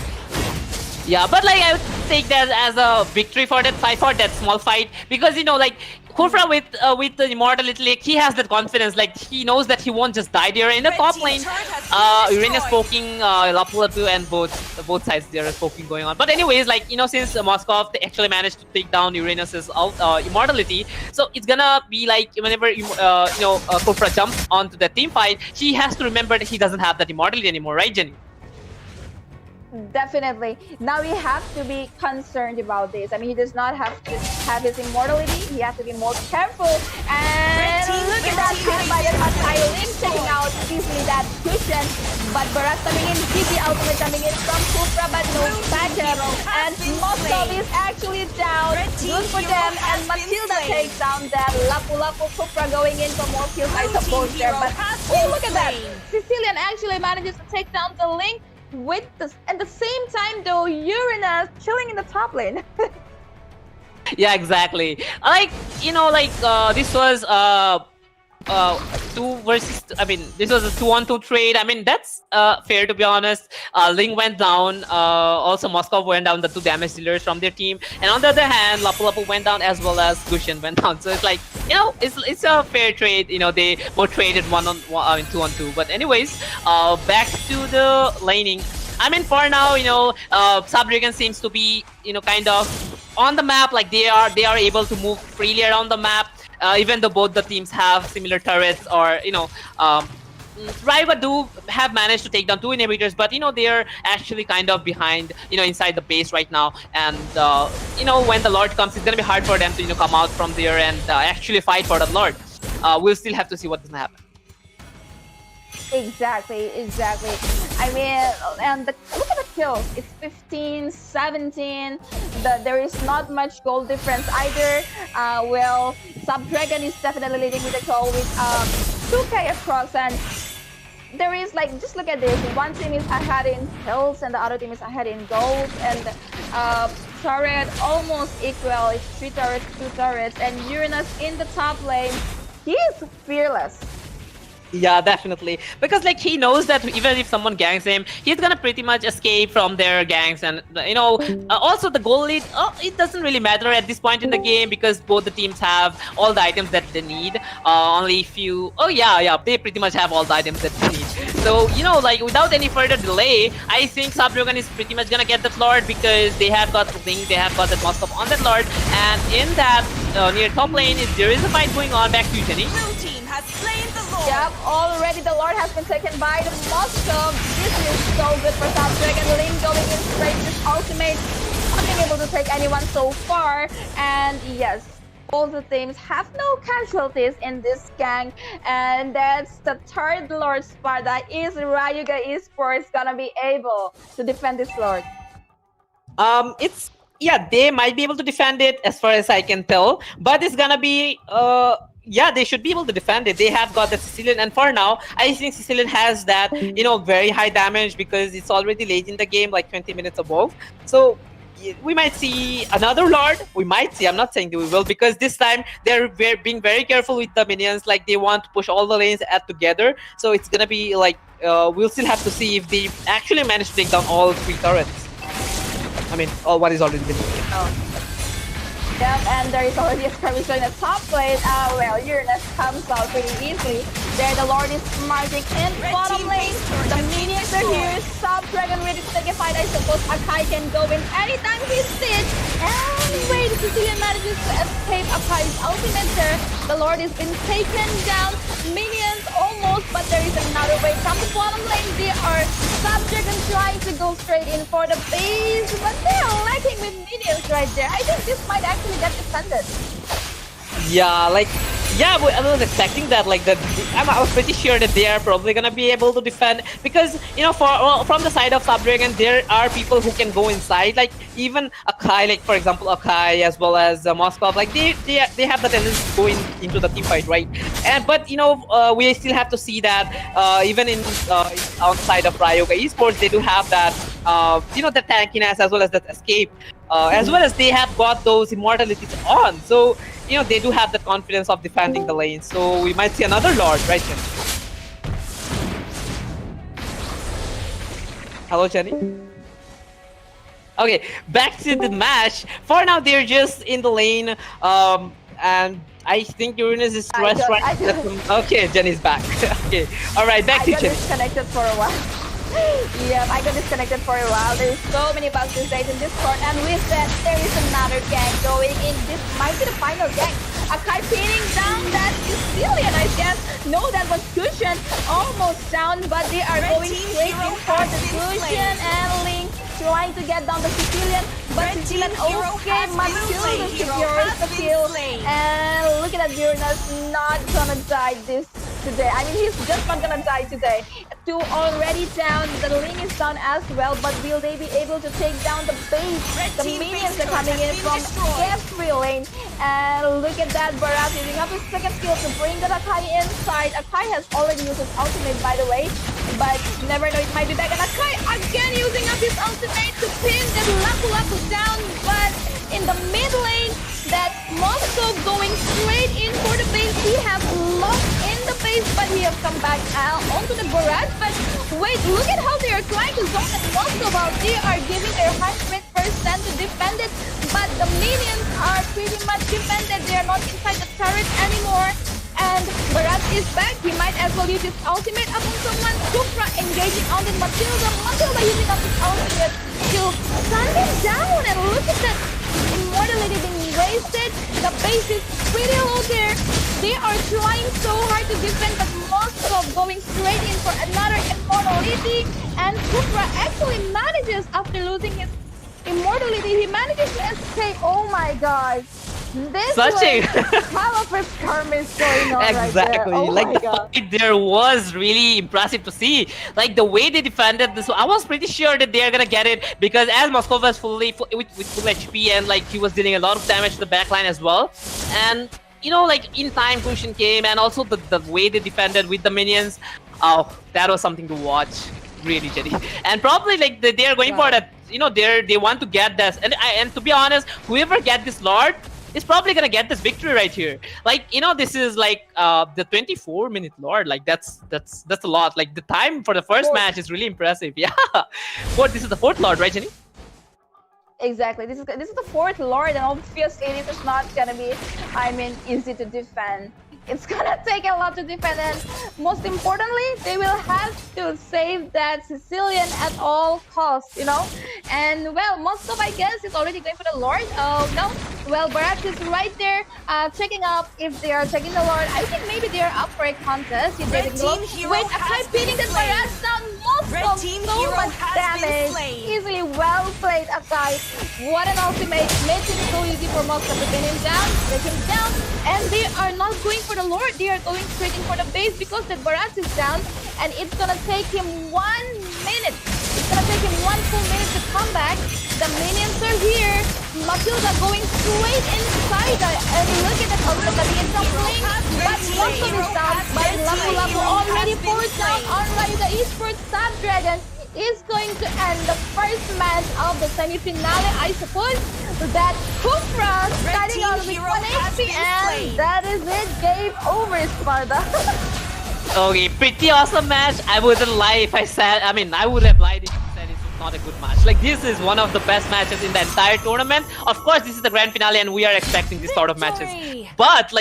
Yeah, but like I would take that as a victory for that fight, for that small fight, because Kufra with the immortality, like, he has that confidence. Like, he knows that he won't just die there in the top lane. Urena's poking Lapu and both sides there is poking going on. But anyways, since Moskov actually managed to take down Uranus's immortality, so it's gonna be like whenever Kufra jumps onto the team fight, he has to remember that he doesn't have that immortality anymore, right, Jenny? Definitely. Now we have to be concerned about this. I mean, he does not have to have his immortality. He has to be more careful. And look at that kill by the Matai. Ling taking out easily that cushion. But Barat coming in, GG ultimate coming in from Kufra, but no backup. And Moskov is actually down. Good for them. And Matilda takes down that Lapu Kufra going in for more kills, I suppose there. But oh, look at that. Sicilian actually manages to take down the Ling. With this, at the same time though, Uranus chilling in the top lane. Yeah, exactly. This was two versus. I mean, this was a 2-on-2 trade. I mean, that's fair to be honest. Ling went down. Also, Moskov went down, the two damage dealers from their team. And on the other hand, Lapu went down as well as Gushin went down. So it's like, it's a fair trade. They both traded 2-on-2. But anyways, back to the laning. I mean, for now, Saap Dragon seems to be, kind of on the map. Like they are able to move freely around the map. Even though both the teams have similar turrets, or Rayuga do have managed to take down two inhibitors, but they are actually kind of behind, inside the base right now. And when the Lord comes, it's gonna be hard for them to come out from there and actually fight for the Lord. We'll still have to see what's gonna happen. Exactly. I mean, and look at the kills. It's 15, 17. There is not much goal difference either. Well, Saap Dragon is definitely leading with a goal with 2k across, and there is just look at this. One team is ahead in kills and the other team is ahead in goals, and turret almost equal. It's 3 turrets, 2 turrets, and Uranus in the top lane. He is fearless. Yeah, definitely. Because he knows that even if someone ganks him, he's gonna pretty much escape from their ganks. And also the goal lead, it doesn't really matter at this point in the game because both the teams have all the items that they need. Only few. Oh yeah, they pretty much have all the items that they need. So without any further delay, I think Saap Dragon is pretty much gonna get that Lord because they have got the thing, they have got that Moskov on that Lord. And in that near top lane, there is a fight going on. Back to you, Jenny. Blue team has slain the Lord. Yep, already the Lord has been taken by the Moskov. This is so good for Saap Dragon. Ling going in straight with ultimate. Not being able to take anyone so far. And yes, All the teams have no casualties in this gang, and that's the third Lord Sparda. Is Rayuga Esports gonna be able to defend this Lord? It's yeah, they might be able to defend it as far as I can tell, but it's gonna be yeah, they should be able to defend it. They have got the Sicilian, and for now, I think Sicilian has that very high damage because it's already late in the game, like 20 minutes above. So we might see another Lord. We might see. I'm not saying that we will, because this time they're being very careful with the minions. Like they want to push all the lanes at together. So it's gonna be like we'll still have to see if they actually manage to take down all 3 turrets. I mean, all what is already been. Yep, and there is already a skirmish in the top lane. Well, Uranus comes out pretty easily. There, the Lord is marching in bottom lane. The minions are here. Saap Dragon ready to take a fight. I suppose Akai can go in anytime he sits. And wait, Sicilian manages to escape Akai's ultimate there. The Lord has been taken down. Minions almost, but there is another way from the bottom lane. They are Saap Dragon trying to go straight in for the base, but they are lacking with minions right there. I think this might actually get defended. Yeah, like, yeah, I was expecting that. Like, I was pretty sure that they are probably gonna be able to defend, because from the side of Saap Dragon, there are people who can go inside. Like even Akai, like for example Akai as well as Moscow, like they have the tendency to go into the team fight, right? But we still have to see that even on the side of Rayuga Esports, they do have that the tankiness as well as that escape. As well as they have got those immortalities on, so they do have the confidence of defending the lane. So we might see another Lord, right, Jenny? Hello, Jenny. Okay, back to the match. For now, they're just in the lane, and I think Uranus is stressed right now. Okay, Jenny's back. Okay, all right, back to Jenny. I got disconnected for a while. Yeah, I got disconnected for a while. There's so many bugs these days in Discord, and with that, there is another gang going in. This might be the final gang. Akai pinning down that Sicilian, I guess. No, that was Cushion. Almost down, but they are going straight in for the Cushion, and Link trying to get down the Sicilian, but Sicilian okay, Matilda secures the kill. And look at that, Uranus not gonna die today. I mean, he's just not gonna die today. 2 already down, the Link is down as well, but will they be able to take down the base? The minions are coming in from every lane. And look at that, Barat using up his second skill to bring the Akai inside. Akai has already used his ultimate, by the way, but never know, it might be back. And Akai again using up his ultimate to pin that Lapu down, but in the mid lane, that Moscow going straight in for the base. He has lost in the base, but he has come back onto the barrage. But wait, look at how they are trying to zone at Moscow while they are giving their 100% to defend it. But the minions are pretty much defended. They are not inside the turret anymore. And Barat is back. He might as well use his ultimate upon someone. Supra engaging on the Matilda. Matilda using up his ultimate to stun him down. And look at that immortality being wasted. The base is pretty low there. They are trying so hard to defend, but Moscow going straight in for another immortality. And Supra actually manages, after losing his immortality, he manages to escape. Oh my god. This Such a hell of a skirmish going on exactly. right there. Oh like my the god. fight there was really impressive to see. Like the way they defended this, I was pretty sure that they're gonna get it, because as Moscow was with full HP, and like he was dealing a lot of damage to the backline as well. And like in time Cushion came, and also the way they defended with the minions. Oh, that was something to watch, really, Jenny. And probably like they are going for that. They want to get this, and to be honest, whoever get this Lord is probably gonna get this victory right here. Like this is like the 24-minute Lord. Like that's a lot. Like the time for the first match is really impressive. Yeah. This is the 4th Lord, right, Jenny? Exactly. This is the 4th Lord, and obviously this is not gonna be, easy to defend. It's gonna take a lot to defend, and most importantly, they will have to save that Sicilian at all costs, And well, Moscow, I guess, is already going for the Lord. Oh no. Well, Barat is right there, checking up if they are checking the Lord. I think maybe they are up for a contest. He's getting low. Wait, Akai beating the Barat down. Moscow dealt so much damage. Easily well played, Akai. What an ultimate. Makes it so easy for Moxa to pin him down, break him down. And they are not going for the Lord. They are going straight in for the base because the Barats is down. And it's gonna take him 1 minute. It's gonna take him 1 full minute to come back. The minions are here. Matilda going straight inside. And look at that ultimate that he is not playing. But Moxa is down. But Lapu Lapu already forced down on Rayuga Esports. Saap Dragon is going to end the first match of the semi-finale, I suppose. That Kufra starting on with 1 HP, and that is it. Game over, Sparda. Okay, pretty awesome match. I wouldn't lie if I said, I would have lied if I said it was not a good match. Like, this is one of the best matches in the entire tournament. Of course, this is the grand finale and we are expecting this sort of matches. But,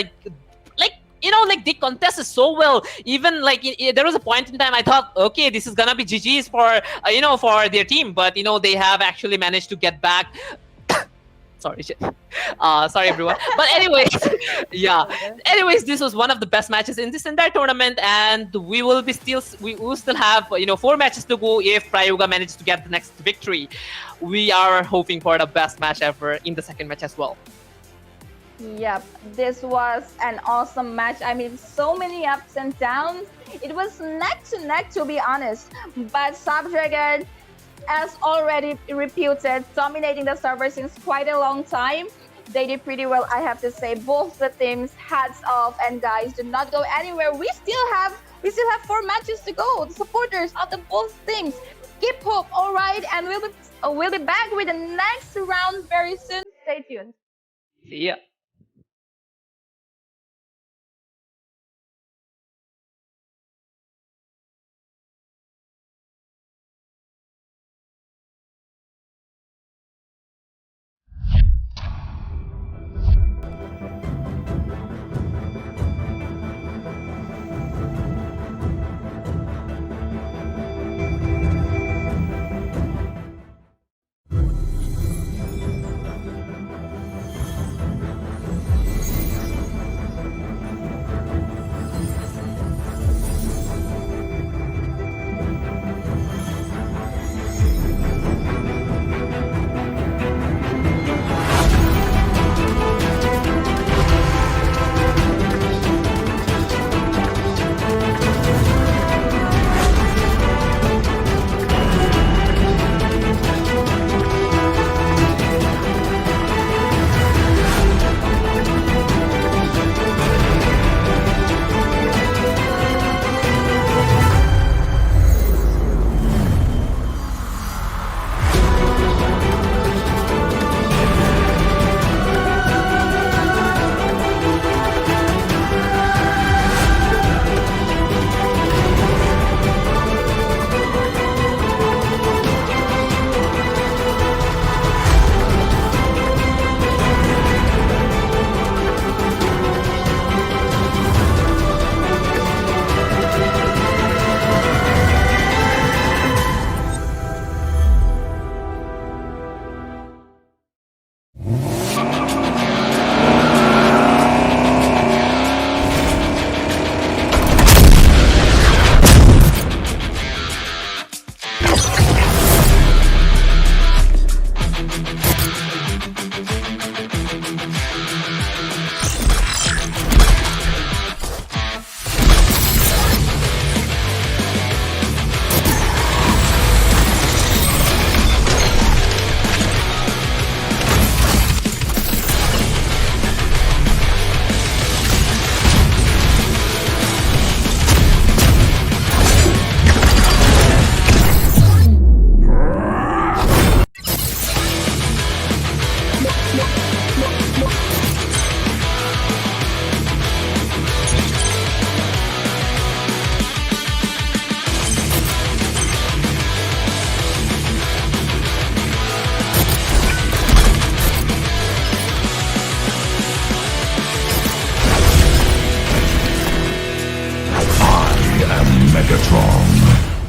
they contested so well. Even, there was a point in time I thought, okay, this is gonna be GG's for, for their team. But, they have actually managed to get back. Sorry, shit. Sorry, everyone. But anyways, yeah. Anyways, this was one of the best matches in this entire tournament, and we will still have 4 matches to go if Rayuga manages to get the next victory. We are hoping for the best match ever in the second match as well. Yep, this was an awesome match. So many ups and downs. It was neck to neck, to be honest. But Saap Dragon, as already reputed, dominating the server since quite a long time. They did pretty well, I have to say. Both the teams, hats off, and guys, do not go anywhere. We still have 4 matches to go. The supporters of the both teams, keep hope, all right? And we'll be back with the next round very soon. Stay tuned. See ya.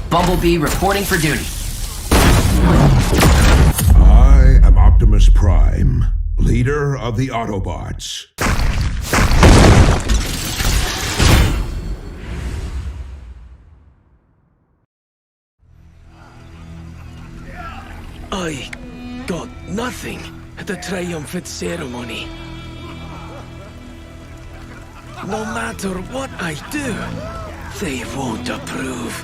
Bumblebee reporting for duty. I am Optimus Prime, leader of the Autobots. I got nothing at the triumphant ceremony. No matter what I do, they won't approve.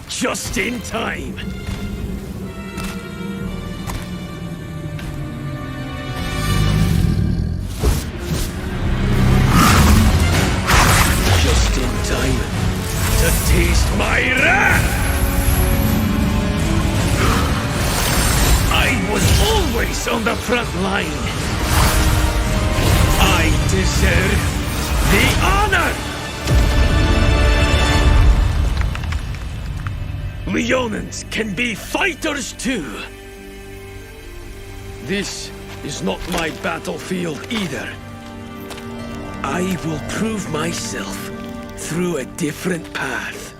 Just in time. Just in time to taste my wrath. I was always on the front line. I deserve the honor. Leonins can be fighters too. This is not my battlefield either. I will prove myself through a different path.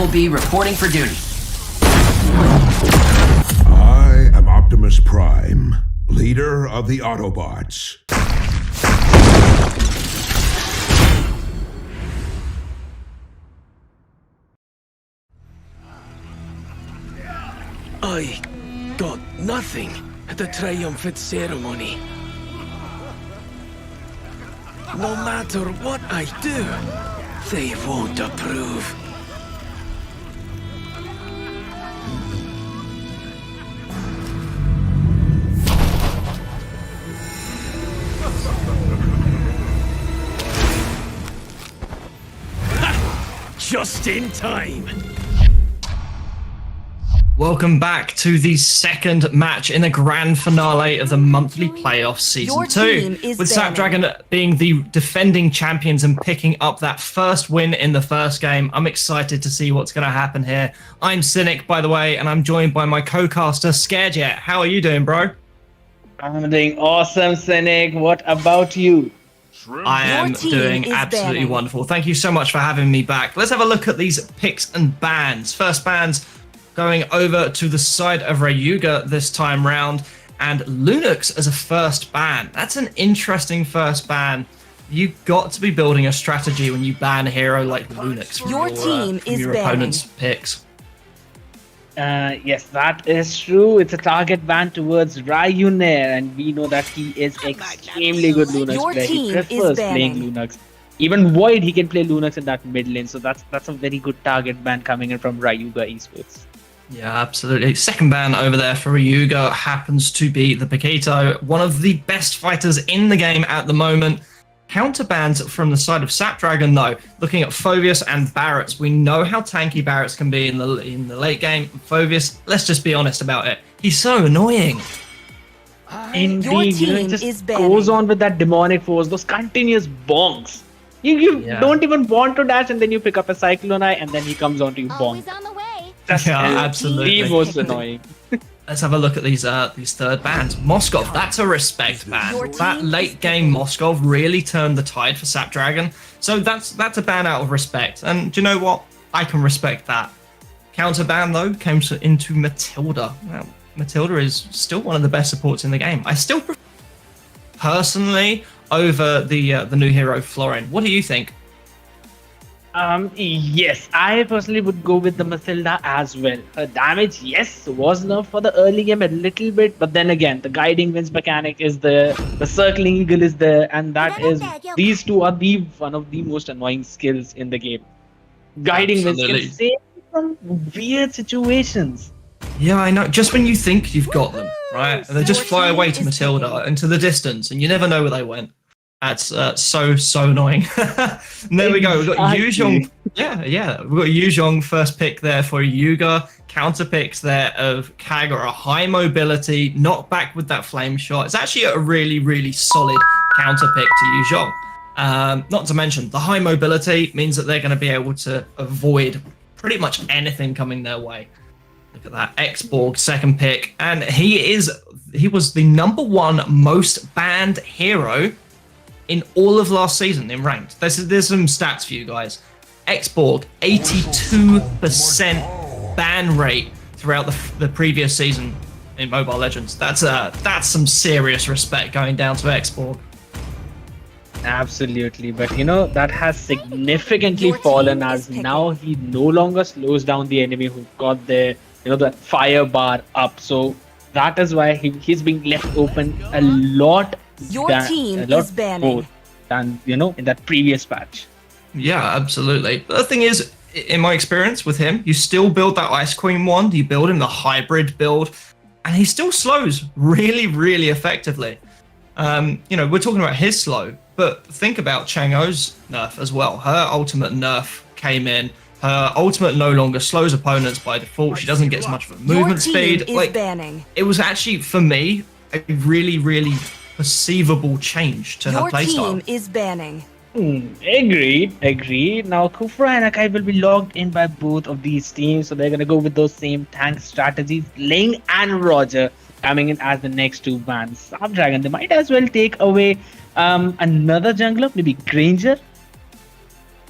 BO5 reporting for duty. I am Optimus Prime, leader of the Autobots. I got nothing at the triumphant ceremony. No matter what I do, they won't approve. Just in time. Welcome back to the second match in the grand finale of the monthly playoff season 2, with Snapdragon being the defending champions and picking up that first win in the first game. I'm excited to see what's going to happen here. I'm Cynic, by the way, and I'm joined by my co-caster Scarejet. How are you doing, bro? I'm doing awesome, Cynic. What about you? I am doing absolutely wonderful. Thank you so much for having me back. Let's have a look at these picks and bans. First bans going over to the side of Rayuga this time round, and Lunux as a first ban. That's an interesting first ban. You've got to be building a strategy when you ban a hero like Lunux from your opponent's picks. Yes, that is true. It's a target ban towards Rayuga, and we know that he is extremely good Lunux player. He prefers playing Lunux. Even Void, he can play Lunux in that mid lane, so that's a very good target ban coming in from Rayuga Esports. Yeah, absolutely. Second ban over there for Rayuga happens to be the Paquito, one of the best fighters in the game at the moment. Counter bans from the side of Snapdragon, though. Looking at Phoveus and Barretts, we know how tanky Barretts can be in the late game. Phoveus, let's just be honest about it. He's so annoying. Indeed, it just goes on with that demonic force, those continuous bonks. You don't even want to dash, and then you pick up a Cyclone Eye, and then he comes on to you bonk. That's absolutely the most annoying. Let's have a look at these third bans. Moskov, that's a respect ban. That late game Moskov really turned the tide for Snapdragon. So that's a ban out of respect. And do you know what? I can respect that. Counter ban though came into Matilda. Now, Matilda is still one of the best supports in the game. I still prefer personally over the new hero Florin. What do you think? Yes, I personally would go with the Matilda as well. Her damage, yes, was nerfed for the early game a little bit, but then again, the guiding winds mechanic is there, the circling eagle is there, and these two are one of the most annoying skills in the game. Guiding winds can save you from weird situations. Yeah, I know. Just when you think you've got them, right? And they just fly away to Matilda into the distance, and you never know where they went. That's so annoying. And there we go. We've got Yuzhong. Yeah. We've got Yuzhong first pick there for Yuga. Counter picks there of Kagura. High mobility, not back with that flame shot. It's actually a really, really solid counter pick to Yuzhong. Not to mention, the high mobility means that they're going to be able to avoid pretty much anything coming their way. Look at that. X-Borg, second pick. And he was the #1 most banned hero in all of last season in ranked. There's some stats for you guys. X-Borg, 82% ban rate throughout the previous season in Mobile Legends. That's some serious respect going down to X-Borg. Absolutely, but that has significantly fallen as now he no longer slows down the enemy who got their the fire bar up. So that is why he's being left open a lot. Your team is banning. Than in that previous patch. Yeah, absolutely. But the thing is, in my experience with him, you still build that Ice Queen wand, you build him the hybrid build, and he still slows really, really effectively. We're talking about his slow, but think about Chang'o's nerf as well. Her ultimate nerf came in. Her ultimate no longer slows opponents by default. She doesn't get as much of a movement speed. It was actually, for me, a really, really perceivable change to her playstyle. Your team is banning. Agreed. Now Kufra and Akai will be logged in by both of these teams, so they're gonna go with those same tank strategies. Ling and Roger coming in as the next two bans. Snapdragon, they might as well take away another jungler, maybe Granger.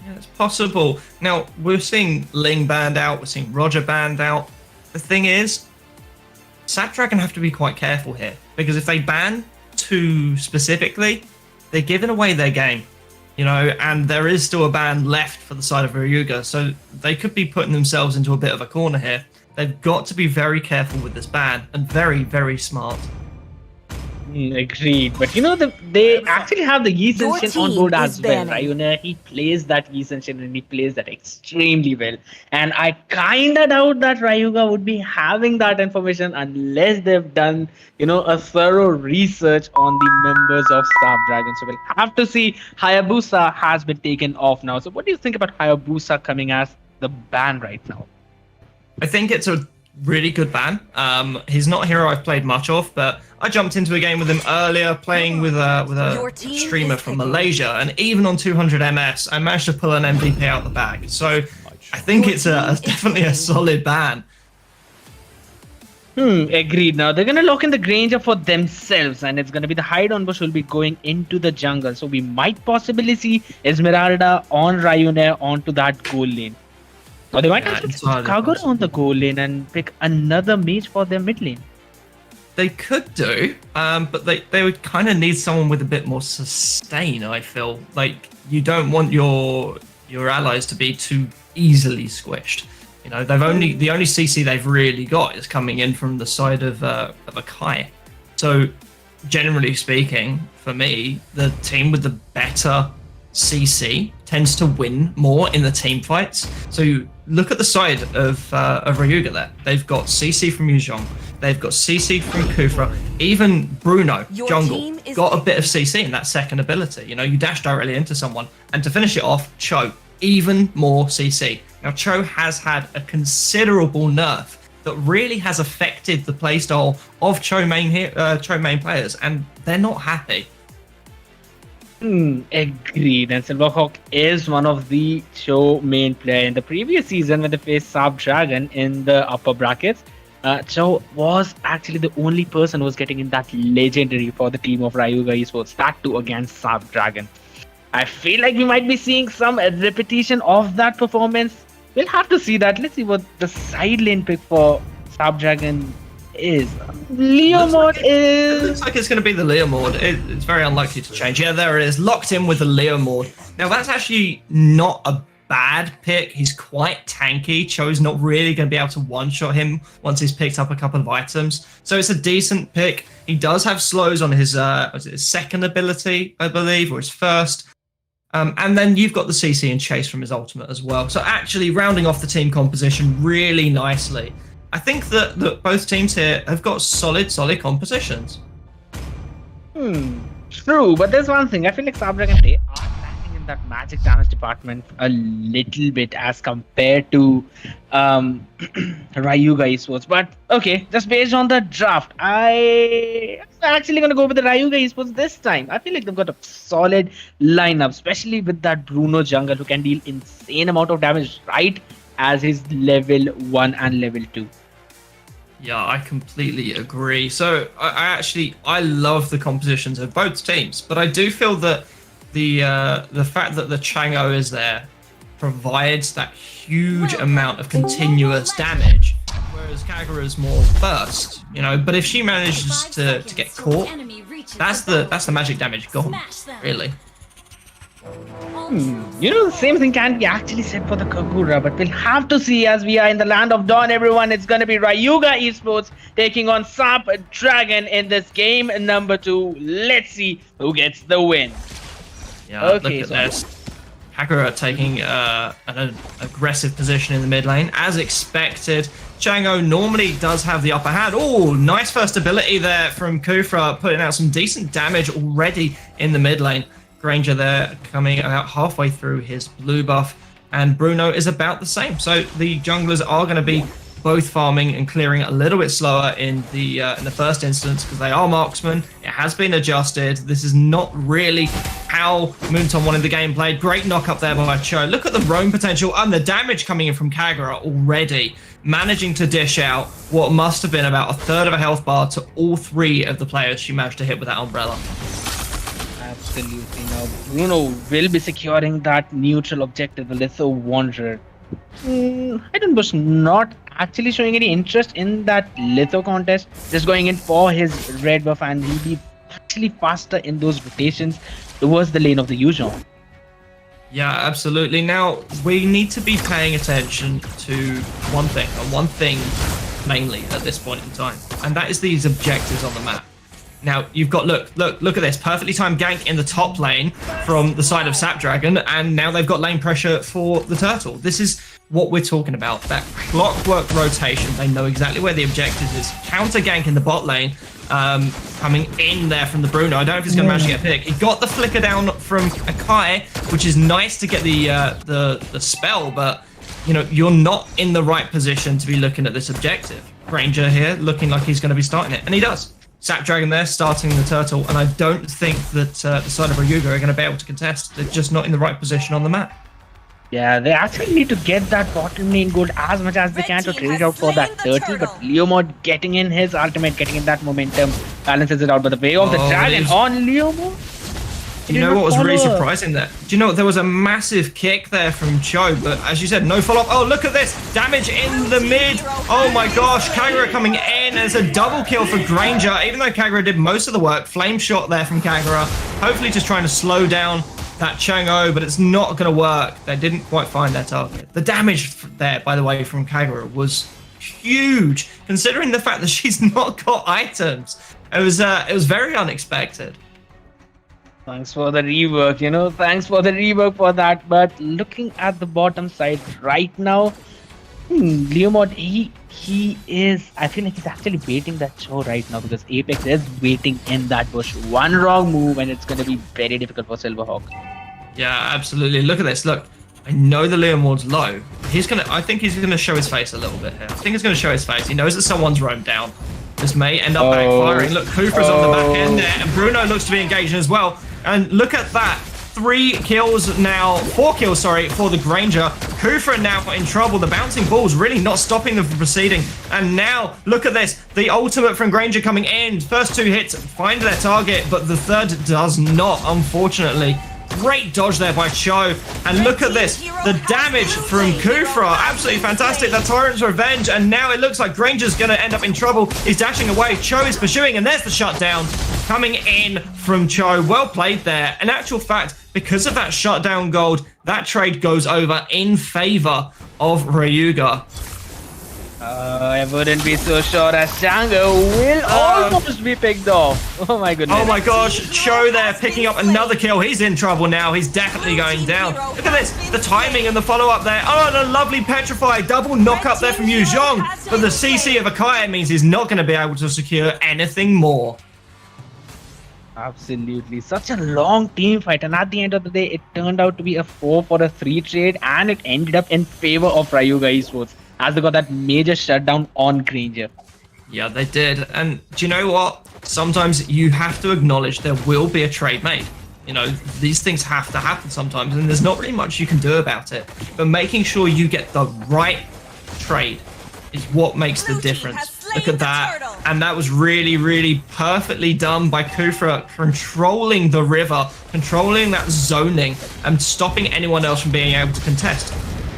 Yeah, it's possible. Now, we're seeing Ling banned out, we're seeing Roger banned out. The thing is, Snapdragon have to be quite careful here, because if they ban too specifically, they're giving away their game, you know, and there is still a ban left for the side of Rayuga, so they could be putting themselves into a bit of a corner here. They've got to be very careful with this ban, and very, very smart. Agreed, but you know they actually have the Yi Your Senshin on team board is as well. banning. Rayuna, he plays that Yi Senshin and he plays that extremely well. And I kinda doubt that Rayuga would be having that information unless they've done, you know, a thorough research on the members of Saap Dragon. So we'll have to see. Hayabusa has been taken off now. So what do you think about Hayabusa coming as the ban right now? I think it's a really good ban. He's not a hero I've played much of, but I jumped into a game with him earlier, playing with Your a team streamer is from picking. Malaysia, and even on 200 MS, I managed to pull an MVP out the bag. So I think Your it's team is definitely a picking. solid ban. Agreed. Now they're gonna lock in the Granger for themselves, and it's gonna be the hide on bush will be going into the jungle. So we might possibly see Esmeralda on Rayuna onto that goal lane. Or they might Yeah, actually entirely Kagura possible. on the goal lane and pick another mage for their mid lane. They could do, but they would kind of need someone with a bit more sustain. I feel like you don't want your allies to be too easily squished. You know, the only CC they've really got is coming in from the side of a Kai. So generally speaking, for me, the team with the better CC tends to win more in the team fights. So look at the side of Rayuga there. They've got CC from Yuzhong. They've got CC from Kufra. Even Bruno, Your Jungle, team is got a bit of CC in that second ability. You know, you dash directly into someone. And to finish it off, Cho, even more CC. Now, Cho has had a considerable nerf that really has affected the playstyle of Cho main players, and they're not happy. Agreed. And Silverhawk is one of the Cho main player in the previous season when they faced Saap Dragon in the upper brackets. Cho was actually the only person who was getting in that legendary for the team of Rayuga Esports, that too against Saap Dragon. I feel like we might be seeing some repetition of that performance. We'll have to see that. Let's see what the side lane pick for Saap Dragon is. Leo mode It is. looks like it's going to be the Leo Mord. It's very unlikely to change. Yeah, there it is. Locked in with the Leo Mord. Now, that's actually not a bad pick. He's quite tanky. Cho's not really going to be able to one-shot him once he's picked up a couple of items. So it's a decent pick. He does have slows on his, his second ability, I believe, or his first. And then you've got the CC and Chase from his ultimate as well. So actually rounding off the team composition really nicely. I think that both teams here have got solid compositions. True, but there's one thing. I feel like Saap Dragon, they are lacking in that magic damage department a little bit as compared to Rayuga Esports. But okay, just based on the draft, I'm actually gonna go with the Rayuga Esports this time. I feel like they've got a solid lineup, especially with that Bruno jungle who can deal insane amount of damage right as his level 1 and level 2. Yeah, I completely agree. So I love the compositions of both teams, but I do feel that the fact that the Chango is there provides that huge amount of continuous damage, whereas Kagura is more burst. You know, but if she manages to get caught, that's the magic damage gone, really. You know, the same thing can be actually said for the Kagura, but we'll have to see as we are in the land of Dawn, everyone. It's going to be Rayuga Esports taking on Saap Dragon in this game number 2. Let's see who gets the win. Yeah, Okay, look at this. Kagura taking an aggressive position in the mid lane, as expected. Chango normally does have the upper hand. Oh, nice first ability there from Kufra, putting out some decent damage already in the mid lane. Granger there coming about halfway through his blue buff, and Bruno is about the same. So the junglers are going to be both farming and clearing a little bit slower in the first instance because they are marksmen. It has been adjusted. This is not really how Moonton wanted the game played. Great knock up there by Cho. Look at the roam potential and the damage coming in from Kagura already, managing to dish out what must have been about a third of a health bar to all 3 of the players she managed to hit with that umbrella. Absolutely. Now, Bruno will be securing that neutral objective, the Litho Wanderer. Hidden Bush not actually showing any interest in that Litho contest, just going in for his red buff, and he'll be actually faster in those rotations towards the lane of the Yuzhong. Yeah, absolutely. Now, we need to be paying attention to one thing, and one thing mainly at this point in time, and that is these objectives on the map. Now, you've got, look at this, perfectly timed gank in the top lane from the side of Sapdragon, and now they've got lane pressure for the Turtle. This is what we're talking about, that clockwork rotation. They know exactly where the objective is. Counter gank in the bot lane, coming in there from the Bruno. I don't know if he's going to manage to get a pick. He got the flicker down from Akai, which is nice to get the spell, but you know, you're not in the right position to be looking at this objective. Granger here looking like he's going to be starting it, and he does. Sapdragon there starting the Turtle, and I don't think that the side of Rayuga are going to be able to contest. They're just not in the right position on the map. Yeah, they actually need to get that bottom lane gold as much as they can to trade it out for that Turtle, but Leomord getting in his ultimate, getting in that momentum, balances it out. But the way of the dragon on Leomord. Do you know what was really surprising there? Do you know what? There was a massive kick there from Cho, but as you said, no follow-up. Oh, look at this. Damage in the mid. Oh my gosh. Kagura coming in. It's a double kill for Granger, even though Kagura did most of the work. Flame shot there from Kagura. Hopefully just trying to slow down that Chang'o, but it's not going to work. They didn't quite find their target. The damage there, by the way, from Kagura was huge, considering the fact that she's not got items. It was very unexpected. Thanks for the rework, thanks for the rework for that. But looking at the bottom side right now, Leomord, he is, I feel like he's actually baiting that show right now, because Apex is waiting in that bush. One wrong move and it's going to be very difficult for Silverhawk. Yeah, absolutely. Look at this. Look, I know the Leomord's low. I think he's gonna show his face a little bit here. I think he's gonna show his face. He knows that someone's roamed down. This may end up backfiring. Look, Kufra's on the back end there, and Bruno looks to be engaging as well. And look at that. 4 kills, sorry, for the Granger. Kufra now in trouble. The bouncing ball's really not stopping them from proceeding. And now, look at this. The ultimate from Granger coming in. First 2 hits find their target, but the third does not, unfortunately. Great dodge there by Cho. And look at this. The damage from Kufra. Absolutely fantastic. The Tyrant's Revenge. And now it looks like Granger's going to end up in trouble. He's dashing away. Cho is pursuing. And there's the shutdown coming in from Cho. Well played there. In actual fact, because of that shutdown gold, that trade goes over in favor of Rayuga. I wouldn't be so sure as Django will almost be picked off. Oh my goodness. Oh my gosh, Cho there picking up another kill. He's in trouble now. He's definitely going down. Look at this, the timing and the follow-up there. Oh, and a lovely Petrify. Double knock-up there from Yuzhong. But the CC of Akai means he's not going to be able to secure anything more. Absolutely. Such a long team fight. And at the end of the day, it turned out to be a 4-for-3 trade. And it ended up in favor of Rayuga Esports, as they got that major shutdown on Granger. Yeah, they did. And do you know what? Sometimes you have to acknowledge there will be a trade made. You know, these things have to happen sometimes, and there's not really much you can do about it. But making sure you get the right trade is what makes the difference. Look at that. And that was really, really perfectly done by Kufra, controlling the river, controlling that zoning, and stopping anyone else from being able to contest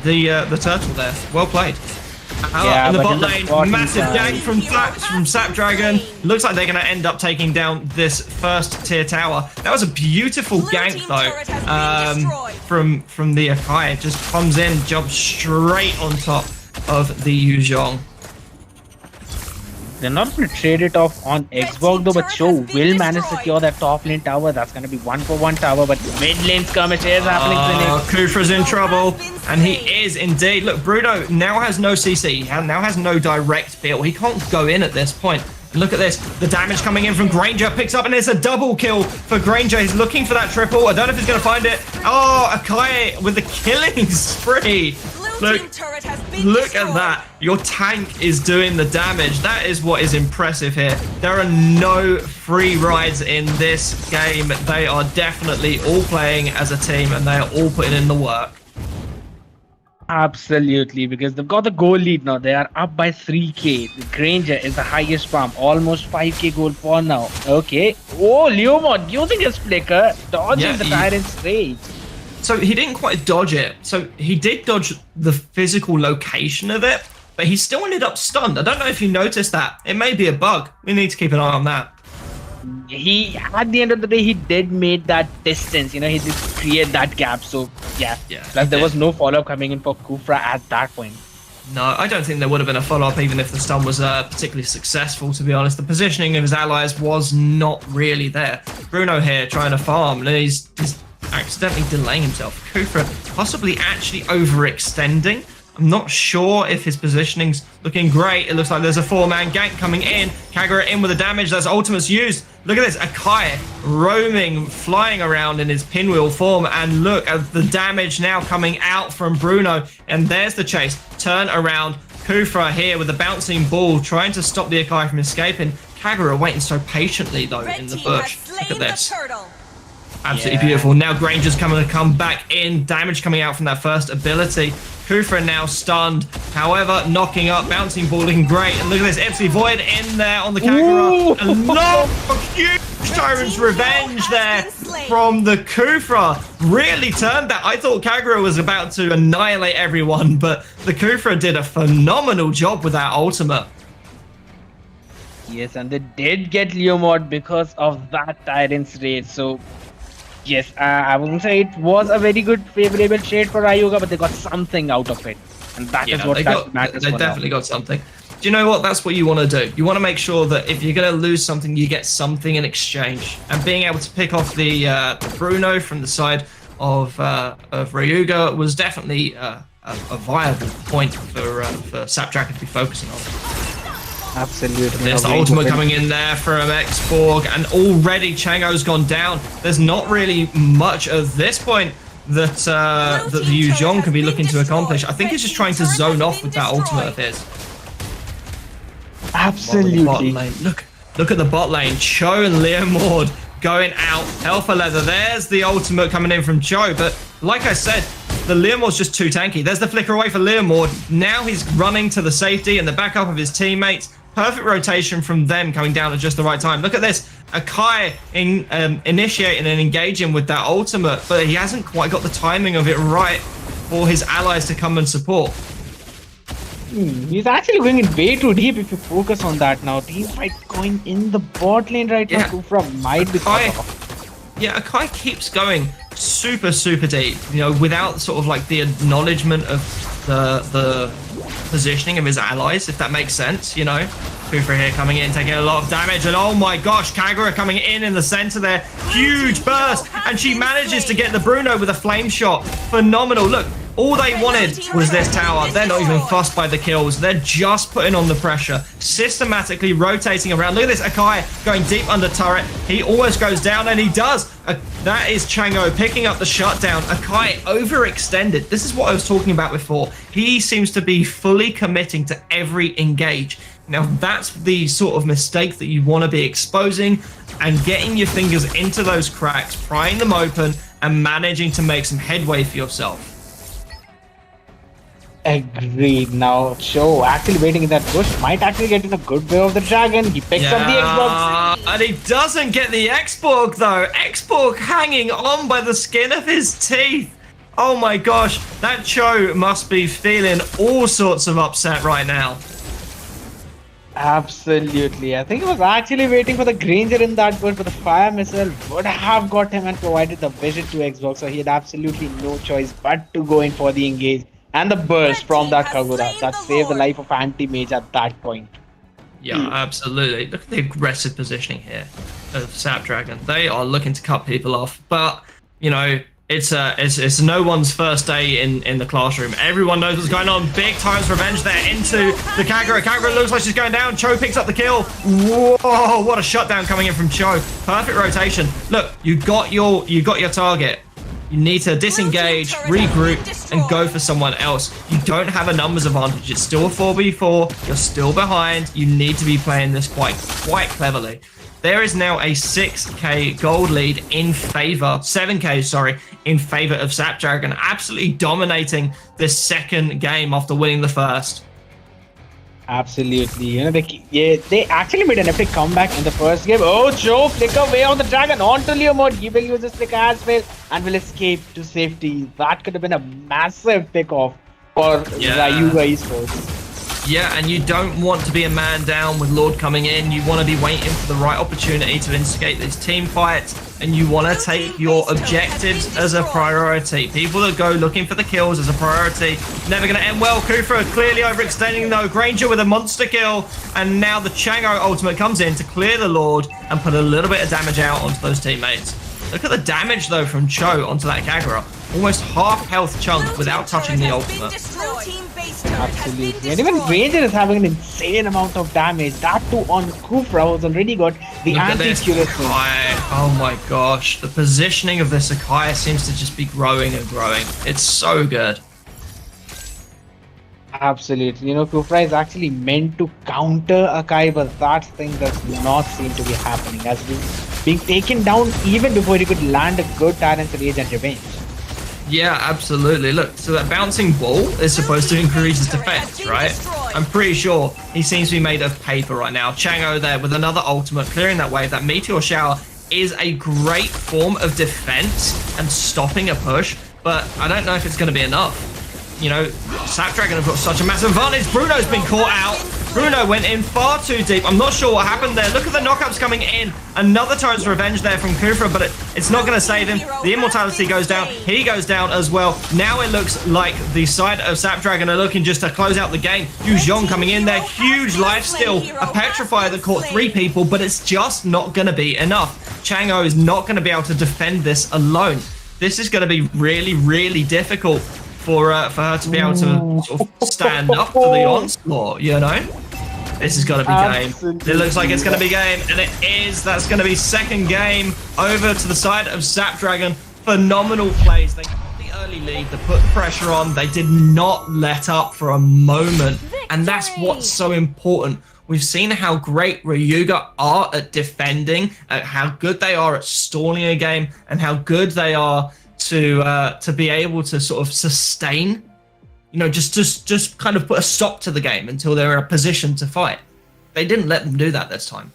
the turtle there. Well played. In the bot lane, massive gank from Sapdragon. Looks like they're going to end up taking down this first tier tower. That was a beautiful gank though, from the Akai. It just comes in, jumps straight on top of the Yuzhong. They're not going to trade it off on Xbox though, but Cho will manage to secure that top lane tower. That's going to be 1-for-1 tower, but mid lane skirmish is happening. Kufra's in trouble, and he is indeed. Look, Bruno now has no CC. He now has no direct build. He can't go in at this point. Look at this. The damage coming in from Granger picks up, and it's a double kill for Granger. He's looking for that triple. I don't know if he's going to find it. Oh, Akai with the killing spree. Look at that. Your tank is doing the damage. That is what is impressive here. There are no free rides in this game. They are definitely all playing as a team, and they are all putting in the work. Absolutely, because they've got the goal lead now. They are up by 3k. The Granger is the highest farm, almost 5k goal for now. Okay. Oh, Leomod using his flicker, dodging the Tyrant's rage. So he didn't quite dodge it. So he did dodge the physical location of it, but he still ended up stunned. I don't know if you noticed that. It may be a bug. We need to keep an eye on that. He, at the end of the day, he did make that distance. You know, he did create that gap. So yeah. Plus there was no follow-up coming in for Kufra at that point. No, I don't think there would have been a follow-up even if the stun was particularly successful, to be honest. The positioning of his allies was not really there. Bruno here trying to farm, and he's accidentally delaying himself. Kufra possibly actually overextending. I'm not sure if his positioning's looking great. It looks like there's a 4-man gank coming in. Kagura in with the damage. That's ultimate's used. Look at this. Akai roaming, flying around in his pinwheel form. And look at the damage now coming out from Bruno. And there's the chase. Turn around. Kufra here with the bouncing ball, trying to stop the Akai from escaping. Kagura waiting so patiently, though, in the bush. Look at this. Absolutely beautiful. Now Granger's coming to come back in. Damage coming out from that first ability. Kufra now stunned. However, knocking up, bouncing ball looking great. And look at this, FC Void in there on the Kagura. And no, huge Tyrant's Revenge there from the Kufra. Really turned that. I thought Kagura was about to annihilate everyone, but the Kufra did a phenomenal job with that ultimate. Yes, and they did get Leomod because of that Tyrant's Rage. So yes, I wouldn't say it was a very good favorable trade for Rayuga, but they got something out of it. And that is what matters. They definitely got something. Do you know what? That's what you want to do. You want to make sure that if you're going to lose something, you get something in exchange. And being able to pick off the Bruno from the side of Rayuga was definitely a viable point for Saap Tracker to be focusing on. Absolutely. There's the ultimate coming in there from Xborg, and already Chango's gone down. There's not really much at this point that the Yu Zhong can be looking to accomplish. I think he's just trying to zone off with that ultimate of his. Absolutely. Look at the bot lane. Cho and Leomord going out. Hell for leather. There's the ultimate coming in from Cho, but like I said, the Leomord's just too tanky. There's the flicker away for Leomord. Now he's running to the safety and the backup of his teammates. Perfect rotation from them coming down at just the right time. Look at this. Akai initiating and engaging with that ultimate, but he hasn't quite got the timing of it right for his allies to come and support. He's actually going in way too deep if you focus on that now. Team fight going in the bot lane right now. Kufra might be cut off. Yeah, Akai keeps going super deep, you know, without sort of like the acknowledgement of the positioning of his allies, if that makes sense, you know. Kufra here coming in, taking a lot of damage, and oh my gosh, Kagura coming in the center there. Huge burst, and she manages to get the Bruno with a flame shot. Phenomenal. Look, all they wanted was this tower. They're not even fussed by the kills. They're just putting on the pressure, systematically rotating around. Look at this, Akai going deep under turret. He almost goes down, and he does. That is Chango picking up the shutdown. Akai overextended. This is what I was talking about before. He seems to be fully committing to every engage. Now, that's the sort of mistake that you want to be exposing and getting your fingers into those cracks, prying them open, and managing to make some headway for yourself. Agreed. Now, Cho actually waiting in that bush might actually get in a good way of the dragon. He picks up the Xbox. And he doesn't get the Xborg, though. Xborg hanging on by the skin of his teeth. Oh my gosh, that Cho must be feeling all sorts of upset right now. Absolutely. I think he was actually waiting for the Granger in that bush, but the fire missile would have got him and provided the vision to Xbox, so he had absolutely no choice but to go in for the engage. And the burst from that Kagura that saved the life of anti-mage at that point. Yeah, absolutely. Look at the aggressive positioning here of Saap Dragon. They are looking to cut people off, but you know, it's no one's first day in the classroom. Everyone knows what's going on. Big times revenge there into the Kagura. Kagura looks like she's going down. Cho picks up the kill. Whoa, what a shutdown coming in from Cho. Perfect rotation. Look, you got your target. You need to disengage, regroup, and go for someone else. You don't have a numbers advantage. It's still a 4v4. You're still behind. You need to be playing this quite cleverly. There is now a 6k gold lead in favor, 7k, sorry, in favor of Snapdragon, absolutely dominating this second game after winning the first. Absolutely. You know, they actually made an epic comeback in the first game. Oh, Joe, flicker way of the dragon onto Leo mode. He will use his flicker as well and will escape to safety. That could have been a massive pick-off for Rayuga Esports. Yeah, and you don't want to be a man down with Lord coming in. You want to be waiting for the right opportunity to instigate these team fights, and you want to take your objectives as a priority. People that go looking for the kills as a priority, never going to end well. Kufra clearly overextending though. Granger with a monster kill, and now the Chango ultimate comes in to clear the Lord and put a little bit of damage out onto those teammates. Look at the damage though from Cho onto that Kagura. Almost half health chunk without touching the ultimate. Absolutely. And even Ranger is having an insane amount of damage. That too on Kufra, who's already got the anti-Curious. Oh my gosh. The positioning of this Akai seems to just be growing and growing. It's so good. Absolutely. You know, Kufra is actually meant to counter Akai, but that thing does not seem to be happening. As being taken down even before he could land a good Tyrant's Rage and Revenge. Yeah, absolutely. Look, so that bouncing ball is supposed to increase his defense, right? I'm pretty sure he seems to be made of paper right now. Chango there with another ultimate, clearing that wave. That meteor shower is a great form of defense and stopping a push, but I don't know if it's going to be enough. You know, Snapdragon have got such a massive advantage. Bruno's been caught out. Bruno went in far too deep. I'm not sure what happened there. Look at the knockups coming in. Another Tyrant's Revenge there from Kufra, but it's not going to save him. The immortality goes down. He goes down as well. Now it looks like the side of Snapdragon are looking just to close out the game. Yu Zhong coming in there. Huge life steal. A Petrifier that caught 3 people, but it's just not going to be enough. Chango is not going to be able to defend this alone. This is going to be really, really difficult for her to be able to sort of stand up to the onslaught, you know? This is going to be game. It looks like it's going to be game, and it is. That's going to be second game over to the side of Snapdragon. Phenomenal plays. They got the early lead. They put the pressure on. They did not let up for a moment, and that's what's so important. We've seen how great Rayuga are at defending, at how good they are at stalling a game, and how good they are to be able to sort of sustain, you know, just kind of put a stop to the game until they're in a position to fight. They didn't let them do that this time.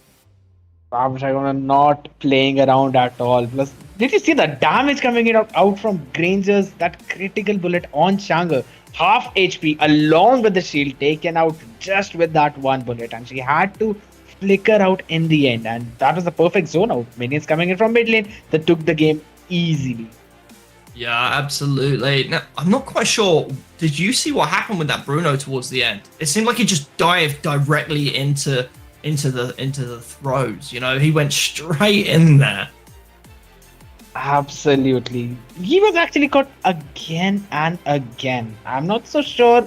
Snapdragon are not playing around at all. Plus, did you see the damage coming out from Granger's, that critical bullet on Chango? Half HP along with the shield taken out just with that one bullet, and she had to flicker out in the end, and that was the perfect zone out. Minions coming in from mid lane that took the game easily. Yeah, absolutely. Now, I'm not quite sure. Did you see what happened with that Bruno towards the end? It seemed like he just dived directly into the throws. You know, he went straight in there. Absolutely. He was actually caught again and again. I'm not so sure.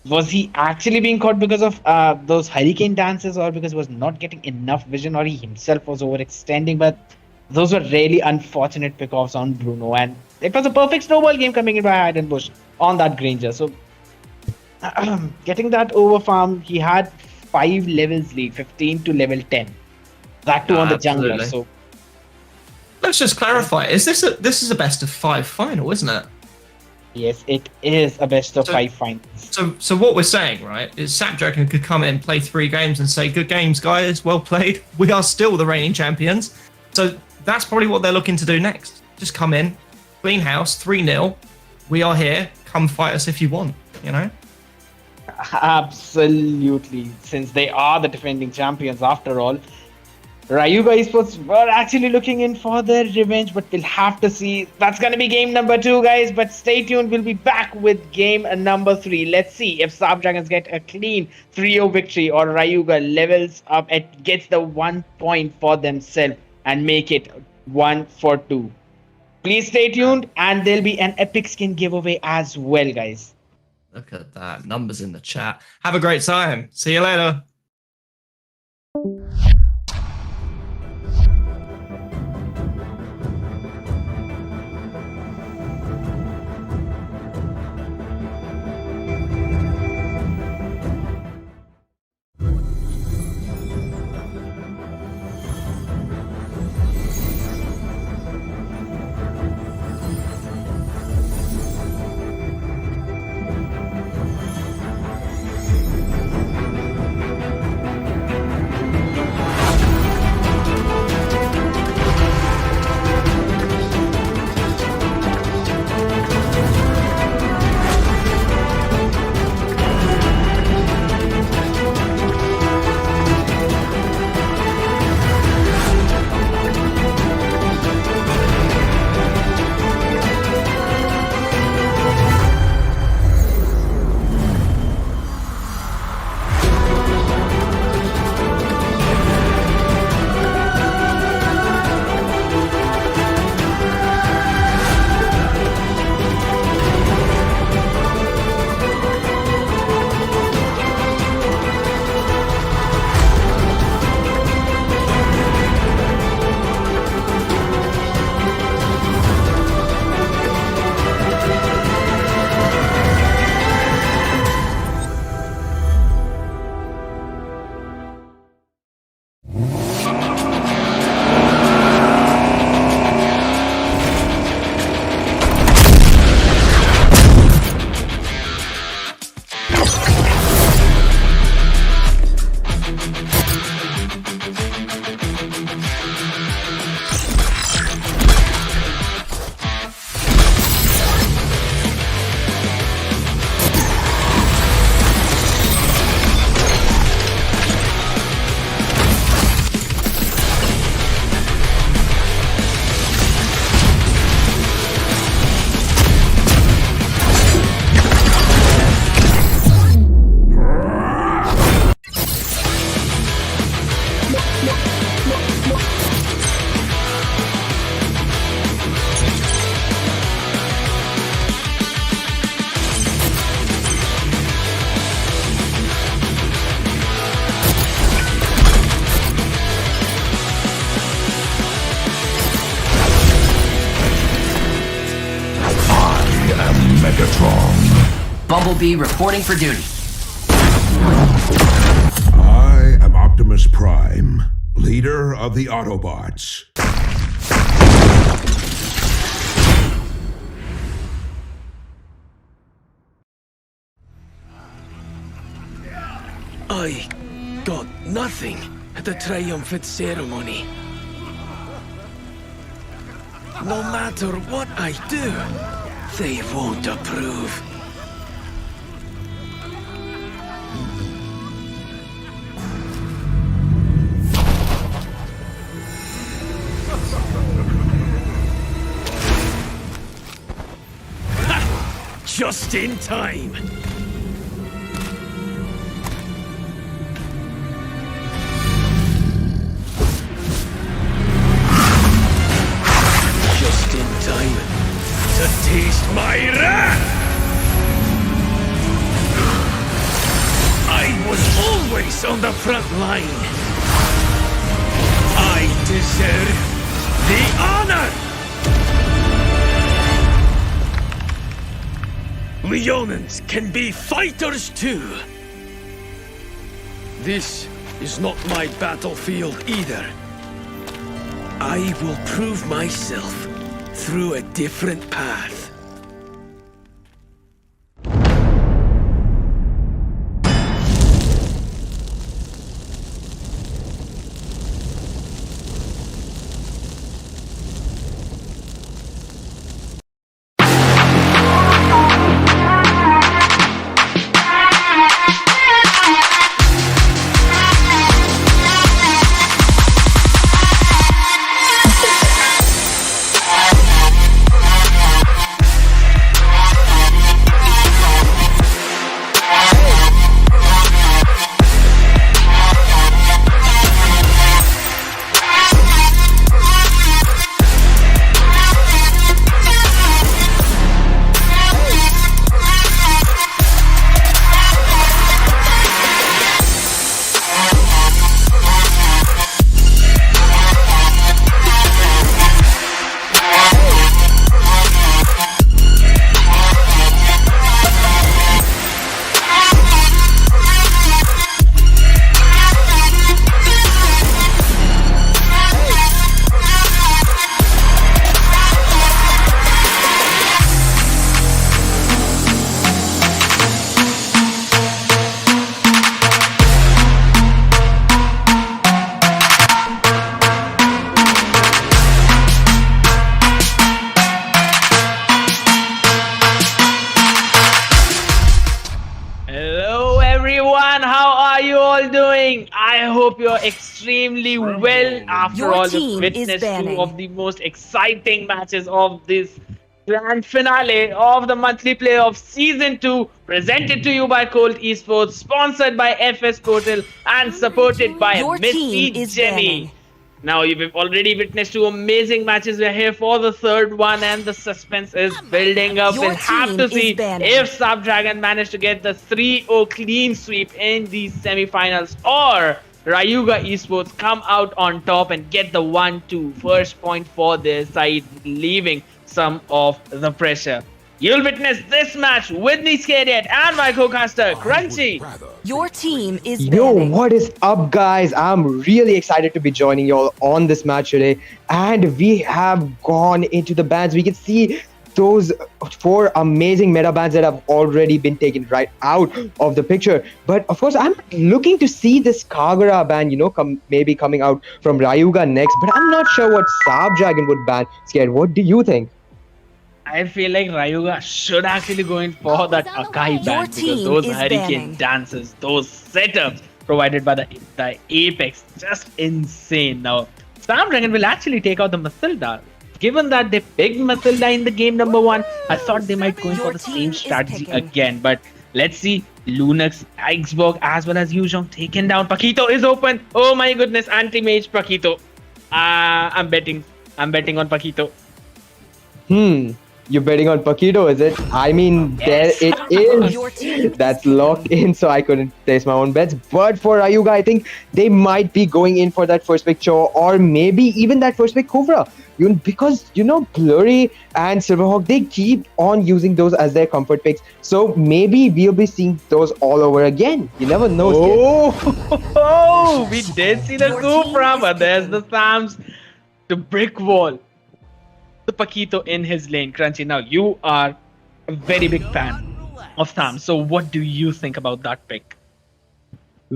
Was he actually being caught because of those hurricane dances, or because he was not getting enough vision, or he himself was overextending? But those were really unfortunate pickoffs on Bruno, and it was a perfect snowball game coming in by Hidden Bush on that Granger. So getting that over farm, he had 5 levels lead, 15 to level 10. That too on the jungler. So let's just clarify: this is a best of 5 final, isn't it? Yes, it is a best of 5 final. So what we're saying, right, is Snapdragon could come in, play 3 games, and say, "Good games, guys. Well played. We are still the reigning champions." So that's probably what they're looking to do next. Just come in, clean house, 3-0. We are here. Come fight us if you want, you know? Absolutely. Since they are the defending champions after all. Rayuga Esports were actually looking in for their revenge, but we'll have to see. That's going to be game number 2, guys. But stay tuned. We'll be back with game number 3. Let's see if Saap Dragons get a clean 3-0 victory, or Rayuga levels up and gets the 1 point for themselves and make it 1-2. Please stay tuned, and there'll be an epic skin giveaway as well, guys. Look at that. Numbers in the chat. Have a great time. See you later. Bumblebee reporting for duty. I am Optimus Prime, leader of the Autobots. I got nothing at the triumphant ceremony. No matter what I do, they won't approve. Ha! Just in time. Just in time to taste my wrath! I was always on the front line. I deserve the honor! Leonins can be fighters too. This is not my battlefield either. I will prove myself through a different path. Hello everyone, how are you all doing? I hope you're extremely well after Your all the team is witness two banning. of the most exciting matches of this grand finale of the monthly playoff season 2, presented to you by Colt Esports, sponsored by FS Portal and supported by Your Missy team is Jenny. banning. Now, you've already witnessed two amazing matches. We're here for the third one, and the suspense is building up. Your We'll have team to is see banning. if Saap Dragon managed to get the 3-0 clean sweep in the semi-finals, or Rayuga Esports come out on top and get the 1-2 first point for their side, relieving some of the pressure. You'll witness this match with me, Skadiet, and my co-caster, Crunchy. Your team is Yo, banning. what is up, guys? I'm really excited to be joining you all on this match today. And we have gone into the bans. We can see those 4 amazing meta bans that have already been taken right out of the picture. But of course, I'm looking to see this Kagura ban, maybe coming out from Rayuga next. But I'm not sure what Saap Dragon would ban. Scared, what do you think? I feel like Rayuga should actually go in for that Akai ban, because team those is hurricane banning. dances, those setups provided by the Apex, just insane. Now, Saap Dragon will actually take out the Matilda. Given that they picked Matilda in the game number 1, I thought they might go in Your for the team same is strategy picking. again. But let's see. Lunux, Iceberg, as well as Yuzhong taken down. Paquito is open. Oh my goodness, anti-mage Paquito. I'm betting on Paquito. You're betting on Paquito, is it? I mean, there Yes. it Your is. team That's is locked banning. in, so I couldn't place my own bets. But for Rayuga, I think they might be going in for that first pick Cho, or maybe even that first pick Cobra. Because Blurry and Silverhawk, they keep on using those as their comfort picks. So maybe we'll be seeing those all over again. You never know. Skid. Oh, we did see the Your Cupra, team but is there's the picking. Sams, the brick wall, the Paquito in his lane. Crunchy, now you are a very big fan of Sam. So what do you think about that pick?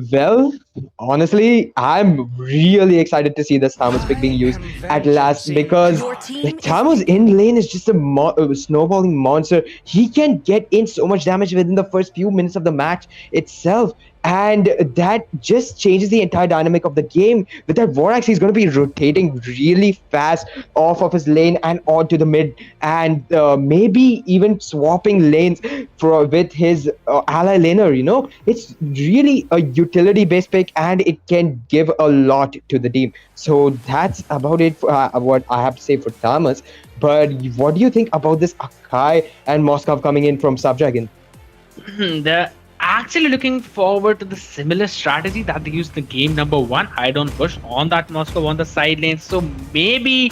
Well, honestly, I'm really excited to see this Thamus pick being used at last because Your team like is Thamus picking. in lane is just a snowballing monster. He can get in so much damage within the first few minutes of the match itself. And that just changes the entire dynamic of the game. With that Vorax, he's going to be rotating really fast off of his lane and onto the mid, and maybe even swapping lanes with his ally laner. It's really a utility-based pick, and it can give a lot to the team. So that's about it for what I have to say for Thomas. But what do you think about this Akai and Moskov coming in from Subdragon? They're actually looking forward to the similar strategy that they used in game number 1. I don't push on that Moscow on the side lane. So maybe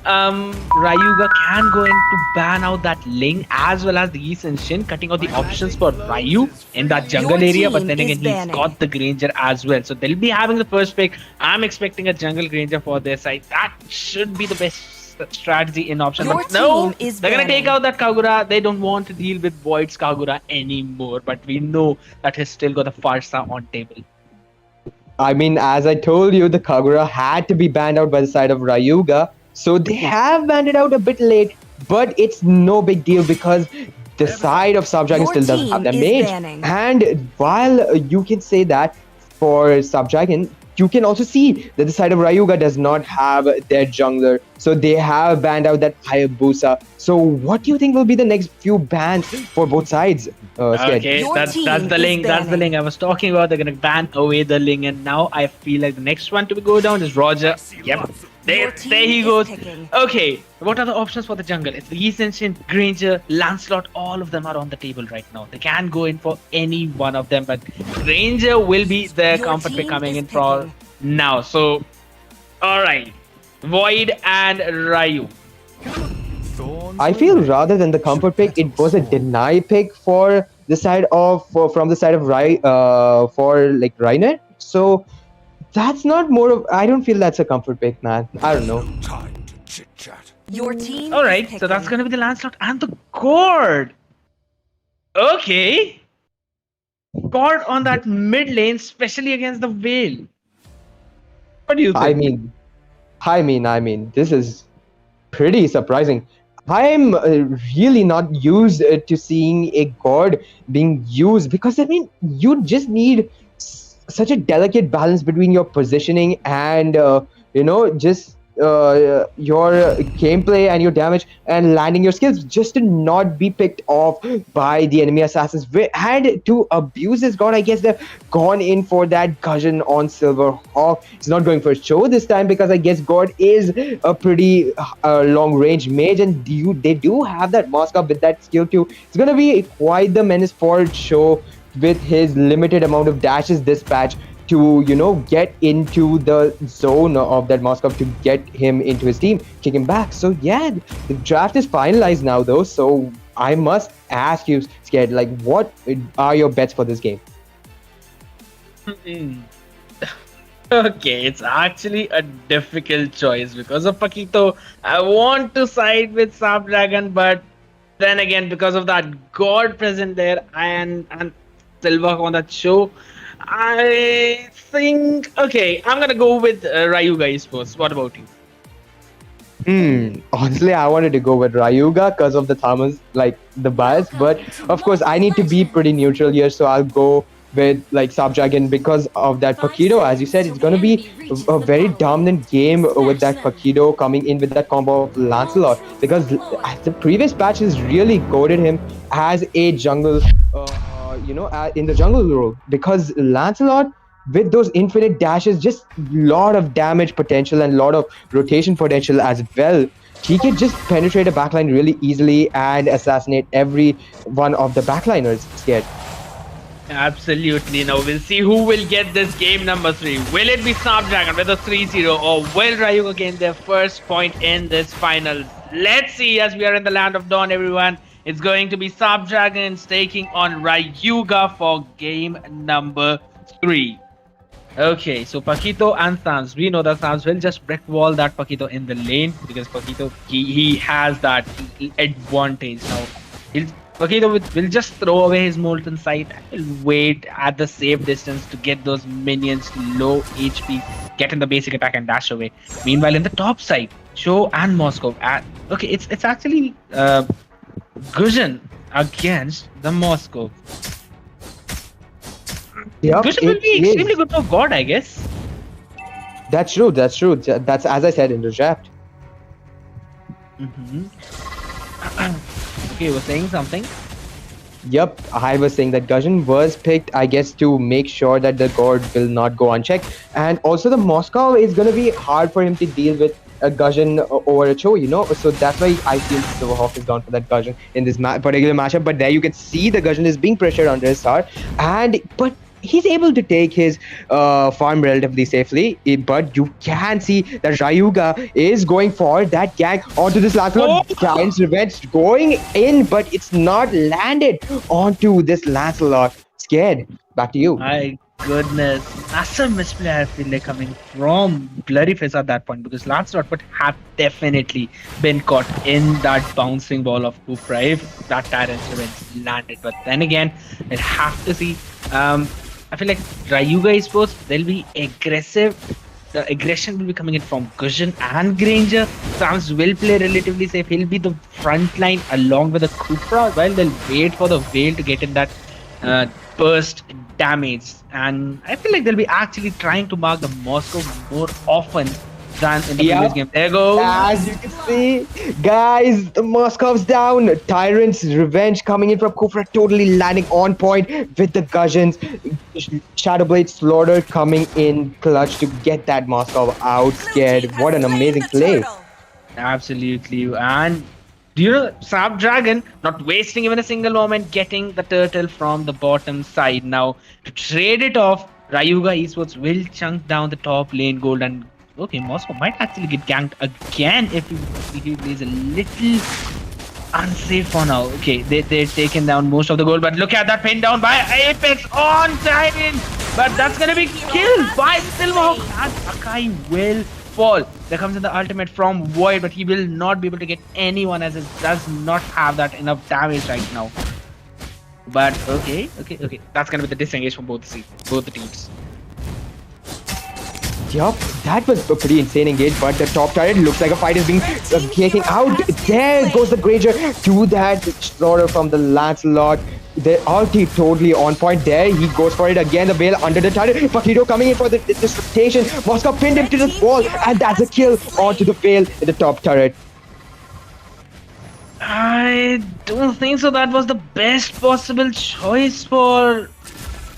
Rayuga can go in to ban out that Ling as well as the Yi and Shin, cutting out the options for Ryu in that jungle Your area. But team then again, is he's banning. got the Granger as well. So they'll be having the first pick. I'm expecting a jungle Granger for their side. That should be the best strategy in option. Your But no, team is they're gonna take banning. out that Kagura. They don't want to deal with Void's Kagura anymore. But we know that he's still got the Farsa on table. I mean, as I told you, the Kagura had to be banned out by the side of Rayuga. So they have banned it out a bit late, but it's no big deal because the side of Subdragon Your still doesn't have team their is mage. banning. And while you can say that for Subdragon, you can also see that the side of Rayuga does not have their jungler. So they have banned out that Hayabusa. So what do you think will be the next few bans for both sides? Sked? Okay, Your that's team the is link. That's the banning. link I was talking about. They're gonna ban away the link, and now I feel like the next one to go down is Roger. Yep, Your there he team goes. is picking. Okay, what are the options for the jungle? It's the Yi Senshin, Granger, Lancelot. All of them are on the table right now. They can go in for any one of them, but Granger will be the Your comfort pick team coming is in for picking. now. So, all right, Void and Ryu. I feel rather than the comfort pick, it was a deny pick for the side of from the side of for like Reiner. So that's not more of. I don't feel that's a comfort pick, man. I don't know. Time to chit chat. Your team All is right, picking. so that's gonna be the Lancelot and the Cord. Okay. Cord on that mid lane, especially against the Whale. What do you think? I mean, this is pretty surprising. I'm really not used to seeing a god being used because I mean, you just need such a delicate balance between your positioning and just your gameplay and your damage and landing your skills just to not be picked off by the enemy assassins. Had to abuse this god, I guess they've gone in for that Guardian on Silverhawk. He's not going for show this time because I guess god is a pretty long range mage, and they do have that mask up with that skill too. It's gonna be quite the menace for show with his limited amount of dashes this patch to get into the zone of that Moskov to get him into his team, kick him back. So yeah, the draft is finalized now though. So I must ask you, Scared, like what are your bets for this game? Okay, it's actually a difficult choice because of Paquito. I want to side with Saap Dragon, but then again, because of that god present there and Silva on that show, I think okay, I'm gonna go with Rayuga Esports. What about you? Honestly, I wanted to go with Rayuga because of the Thomas, like the bias, but of course I need to be pretty neutral here, so I'll go with like Subdragon because of that Paquito. As you said, it's gonna be a very dominant game with that Paquito coming in with that combo of Lancelot because the previous patch has really goaded him as a jungle. In the jungle role because Lancelot with those infinite dashes, just lot of damage potential and lot of rotation potential as well. he can just penetrate a backline really easily and assassinate every one of the backliners. Scared. Absolutely. Now we'll see who will get this game number 3. Will it be Snapdragon with a 3-0 or will Rayuga gain their first point in this final? Let's see, as we are in the land of dawn, everyone. It's going to be Snapdragons taking on Rayuga for game number 3. Okay, so Paquito and Sams. We know that Sams will just brick wall that Paquito in the lane because Paquito, he has that advantage. Now, Paquito will just throw away his Molten Sight and will wait at the safe distance to get those minions low HP, get in the basic attack and dash away. Meanwhile, in the top side, Cho and Moscow. Okay, it's actually Gusion against the Moscow. Yep, Gusion will be extremely good for God, I guess. That's true. That's true. That's as I said in the draft. Okay, you were saying something. Yep, I was saying that Gusion was picked, I guess, to make sure that the god will not go unchecked. And also the Moscow is going to be hard for him to deal with a Gusion over a Cho, you know. So that's why I feel Silverhawk is gone for that Gusion in this particular matchup. But there you can see the Gusion is being pressured under his star. But he's able to take his farm relatively safely, but you can see that Rayuga is going for that gank onto this Lancelot. Giant's Revenge going in, but it's not landed onto this Lancelot. Scared. Back to you. My goodness, massive misplay I feel like coming from Blurryface at that point, because Lancelot would have definitely been caught in that bouncing ball of Kufra if that Tyrant's Revenge landed. But then again, we'll have to see. I feel like Rayuga Esports, they'll be aggressive. The aggression will be coming in from Gusion and Granger. Sams will play relatively safe. He'll be the front line along with the Kufra, while they'll wait for the Veil to get in that burst damage. And I feel like they'll be actually trying to mark the Moscow more often than in the previous game. There goes. As you can see, guys, the Moscow's down. Tyrant's Revenge coming in from Kufra, totally landing on point with the Gusions. Shadowblade Slaughter coming in clutch to get that Moscow out. Scared. What an amazing play. Absolutely. And do you know, Snapdragon not wasting even a single moment, getting the turtle from the bottom side. Now, to trade it off, Rayuga Esports will chunk down the top lane gold. And okay, Moscow might actually get ganked again if he plays a little unsafe for now. Okay, they've taken down most of the gold, but look at that pin down by Apex on Titan. But that's gonna be killed by Silverhawk, and Akai will fall. There comes in the ultimate from Void, but he will not be able to get anyone as it does not have that enough damage right now. But okay. That's gonna be the disengage from both the teams. Yup, that was a pretty insane engage, but the top turret looks like a fight is being taken out. There goes the Granger to that slaughter from the Lancelot. The ulti totally on point there. He goes for it again. The Veil under the turret. Paquito coming in for the disruption. Moscow pinned him to the wall, and that's a kill onto the Veil in the top turret. I don't think so. That was the best possible choice for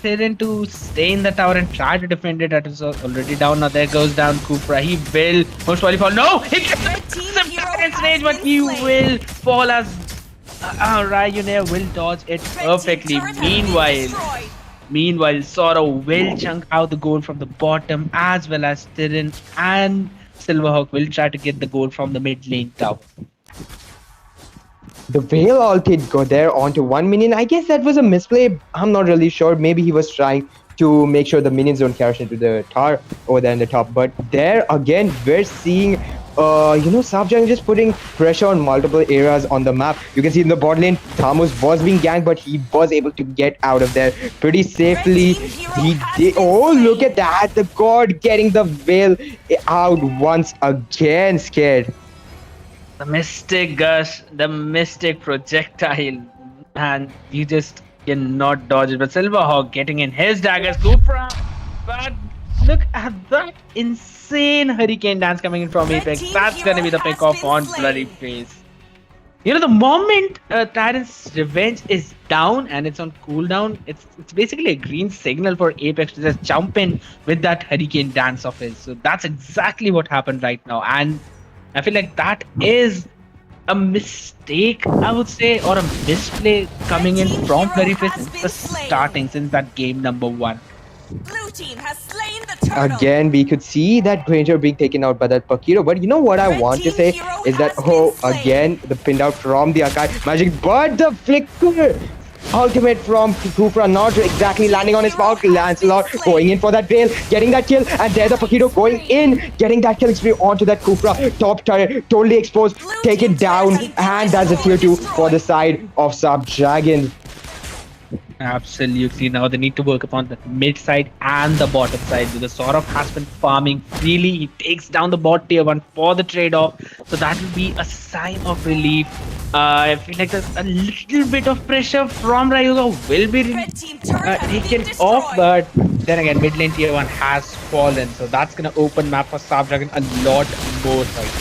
Tyrion to stay in the tower and try to defend it. That is already down. Now there goes down Kufra. He will most probably fall. No! He gets the stage, but he will fall as Ryuner will dodge it perfectly. Meanwhile, Soro will chunk out the goal from the bottom, as well as Tyrion and Silverhawk will try to get the goal from the mid lane tower. The Veil ulted go there onto one minion. I guess that was a misplay. I'm not really sure. Maybe he was trying to make sure the minions don't carry into the tower over there in the top. But there again, we're seeing Snapdragon just putting pressure on multiple areas on the map. You can see in the bot lane, Thamus was being ganked, but he was able to get out of there pretty safely. He did. Oh, look at that. The god getting the Veil out once again. Scared. The Mystic Gush, the Mystic Projectile, and you just cannot dodge it. But Silverhawk getting in his daggers, Kufra. But look at that insane Hurricane Dance coming in from Apex. That's gonna be the pick off on Blurryface. You know, the moment Tyrant's Revenge is down and it's on cooldown, it's basically a green signal for Apex to just jump in with that Hurricane Dance of his. So that's exactly what happened right now. And I feel like that is a mistake, I would say, or a misplay coming in from Clarifish since the starting, since that game number 1. Blue team has slain the turtle. Again, we could see that Granger being taken out by that Pakiro. But you know what I want to say is that, again, the pinned out from the Akai Magic, but the flicker ultimate from Kufra not exactly landing on his mark. Lancelot going in for that Veil, getting that kill, and there the Pakiro going in, getting that killing spree onto that Kufra. Top turret, totally exposed, take it down, and that's a tier 2 for the side of Saap Dragon. Absolutely. Now they need to work upon the mid side and the bottom side because Saurabh has been farming freely. He takes down the bot tier 1 for the trade-off. So that will be a sign of relief. I feel like there's a little bit of pressure from Rayuga will be taken off, but then again, mid lane tier 1 has fallen. So that's going to open map for Saap Dragon a lot more right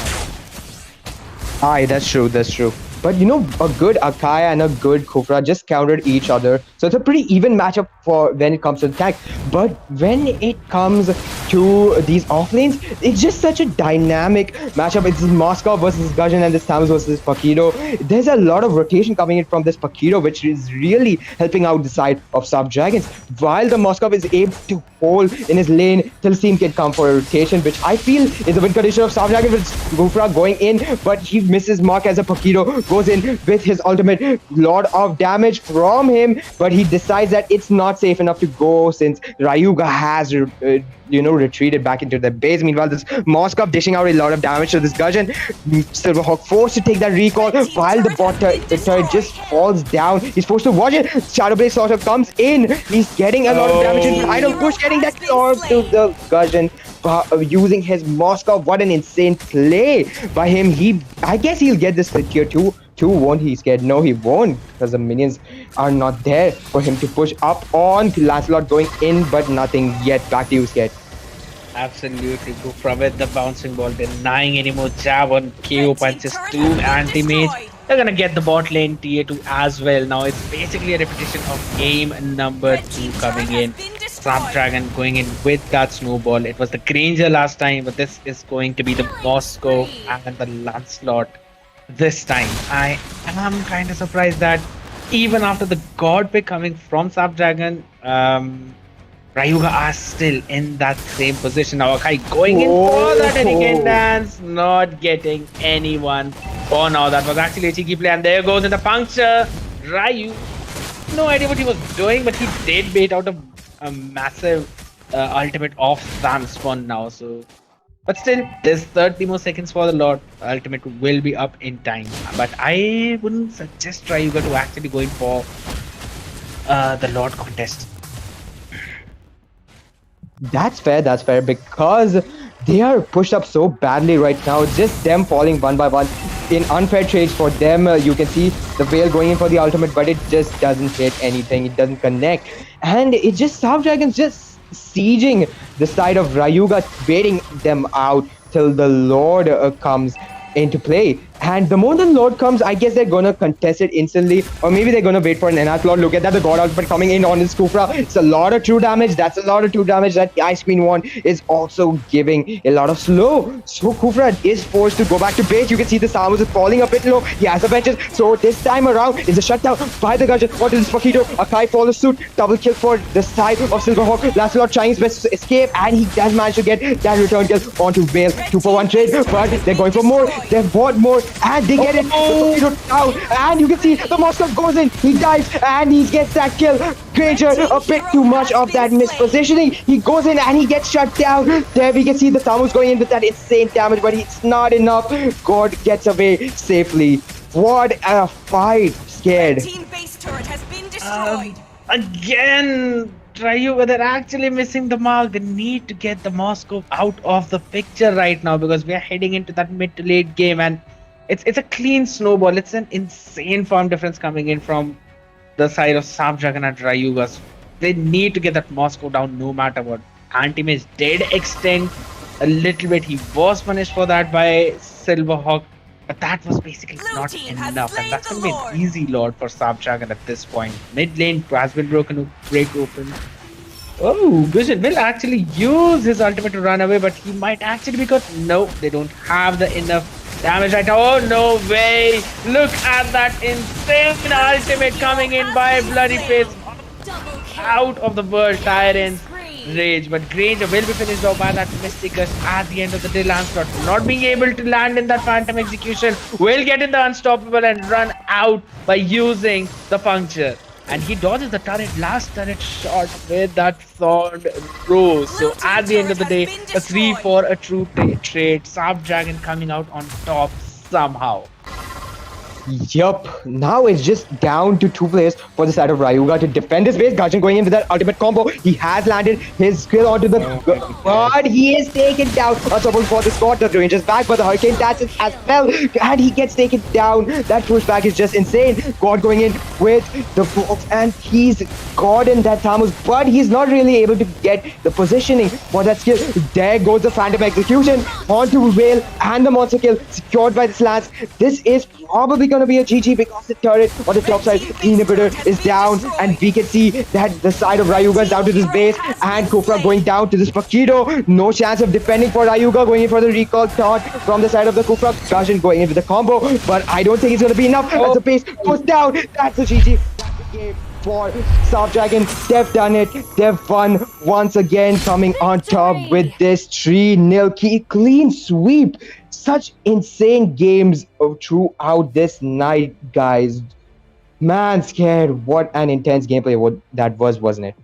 now. Aye, that's true, that's true. But you know, a good Akaya and a good Kufra just countered each other. So it's a pretty even matchup for when it comes to attack. But when it comes to these offlanes, it's just such a dynamic matchup. It's Moscow versus Gajan and this Thamus versus Pakiro. There's a lot of rotation coming in from this Pakiro, which is really helping out the side of Saap Dragons. While the Moscow is able to hold in his lane till Steam can come for a rotation, which I feel is a win condition of Saap Dragons with Kufra going in, but he misses mark as a Pakiro goes in with his ultimate. Lot of damage from him, but he decides that it's not safe enough to go since Rayuga has retreated back into the base. Meanwhile, this Moskov dishing out a lot of damage to this Gajan. Silverhawk forced to take that recall while the bot turret just falls down. He's forced to watch it. Shadowblade sort of comes in. He's getting a lot of damage and idle push, getting that orb to the Gajan. Using his Moskov. What an insane play by him. I guess he'll get this tier 2. Won't he, Scared? No, he won't, because the minions are not there for him to push up on. Lancelot going in, but nothing yet. Back to you, Scared. Absolutely. Kufra with the bouncing ball, denying any more jab on KO punches to anti-mage. They're gonna get the bot lane tier 2 as well. Now it's basically a repetition of game number 2 coming in. Saap Dragon going in with that snowball. It was the Granger last time, but this is going to be the Moscow and the Lancelot this time. I am kind of surprised that even after the God pick coming from Saap Dragon, Rayuga are still in that same position. Now Akai going in for that Hurricane Dance, not getting anyone. Oh no, that was actually a cheeky play, and there goes in the puncture. Ryu, no idea what he was doing, but he did bait out a massive ultimate off Sam spawn now. So, but still, there's 30 more seconds for the Lord. Ultimate will be up in time, but I wouldn't suggest Rayuga to actually go in for the Lord contest. That's fair, because they are pushed up so badly right now. Just them falling one by one in unfair trades for them. You can see the Veil going in for the ultimate, but it just doesn't hit anything. It doesn't connect, and it just Saap Dragons just sieging the side of Rayuga, waiting them out till the Lord comes into play. And the moment the Lord comes, I guess they're gonna contest it instantly, or maybe they're gonna wait for an enhanced Lord. Look at that, the God ultimate coming in on his Kufra. It's a lot of true damage. That's a lot of true damage. That Ice Queen one is also giving a lot of slow. So Kufra is forced to go back to base. You can see the Samus is falling a bit low. He has the benches. So this time around is a shutdown by the Gajan. What is this Pakito? Akai follows suit. Double kill for the side of Silverhawk. Lancelot trying his best to escape, and he does manage to get that return kill onto Veil. 2-for-1 trade, but they're going for more. They've bought more, and they get it. Down, and you can see the Moscow goes in. He dives, and he gets that kill. Granger, a bit too much of that mispositioning. He goes in, and he gets shut down. There we can see the Samus going in with that insane damage, but it's not enough. God gets away safely. What a fight, Scared. Team base turret has been destroyed. Again, Rayuga, they're actually missing the mark. They need to get the Moscow out of the picture right now because we are heading into that mid to late game, and it's a clean snowball. It's an insane farm difference coming in from the side of Saap Dragon and Rayuga. They need to get that Moscow down no matter what. Anti-Mage did extend a little bit. He was punished for that by Silverhawk, but that was basically not enough. And that's going to be an easy Lord for Saap Dragon at this point. Mid lane has been break open. Oh, Vision will actually use his ultimate to run away, but he might actually be caught. No, they don't have the enough Damage right now. Oh, no way. Look at that insane ultimate coming in by Bloody Face out of the World Tyrant's rage. But Granger will be finished off by that Mystic Gust at the end of the day. Lancelot not being able to land in that Phantom Execution will get in the Unstoppable and run out by using the Puncture. And he dodges the last turret shot with that Thorned Rose. So at the end of the day, a 3 for a true trade. Saap Dragon coming out on top somehow. Yup. Now it's just down to 2 players for the side of Rayuga to defend his base. Gajan going in with that ultimate combo. He has landed his skill onto the but he is taken down. A support for the squad. The range is back, but the Hurricane dances as well. And he gets taken down. That pushback is just insane. God going in with the box, and he's gotten that Thamus, but he's not really able to get the positioning for that skill. There goes the Phantom Execution onto Whale, and the monster kill secured by the slants. This is probably going to be a GG because the turret on the top side inhibitor is down, and we can see that the side of Rayuga is down to this base, and Kufra going down to this Pakido. No chance of defending for Rayuga, going in for the recall taunt from the side of the Kufra. Gajan going in with the combo, but I don't think it's going to be enough as the base goes down. That's a GG. That's the game for Saap Dragon. They've done it. They've won once again, coming on top with this 3-0 clean sweep. Such insane games throughout this night, guys. Man, scared. What an intense gameplay that was, wasn't it?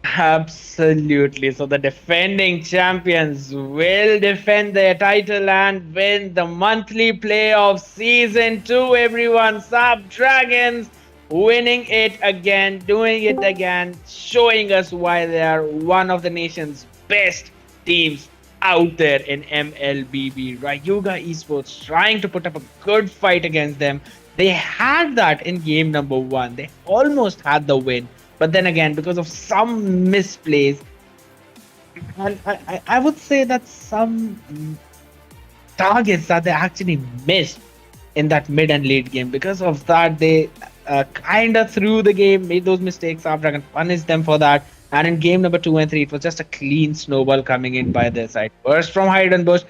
Absolutely. So the defending champions will defend their title and win the monthly playoff season 2, everyone. Saap Dragons winning it again, doing it again, showing us why they are one of the nation's best teams out there in MLBB. Rayuga Esports trying to put up a good fight against them. They had that in game number 1. They almost had the win. But then again, because of some misplays, and I would say that some targets that they actually missed in that mid and late game. Because of that, they kind of threw the game, made those mistakes. Saap Dragon punished them for that. And in game number 2 and 3, it was just a clean snowball coming in by their side. First from Hide on Bush,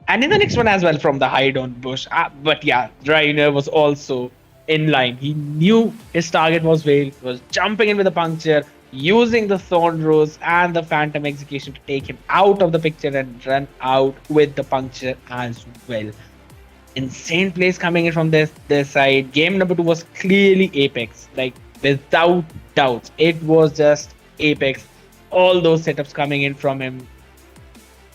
and in the next one as well from the Hide on Bush. But yeah, Rainer was also in line. He knew his target was Vale, was jumping in with a puncture, using the Thorn Rose and the Phantom Execution to take him out of the picture and run out with the puncture as well. Insane plays coming in from their side. Game number 2 was clearly Apex, like without doubts. It was just Apex. All those setups coming in from him.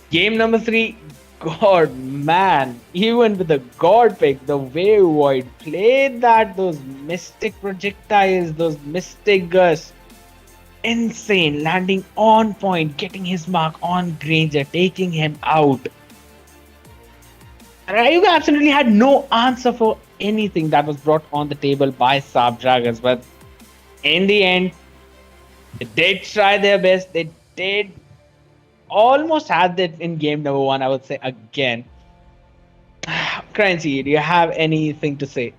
Game number 3, God, man, even with the God pick, the way Void played that, those mystic projectiles, those mystic gusts, insane, landing on point, getting his mark on Granger, taking him out. Rayuga absolutely had no answer for anything that was brought on the table by Saap Dragons, but in the end, they did try their best. They did almost had that in game number 1, I would say again. Crunchy, do you have anything to say?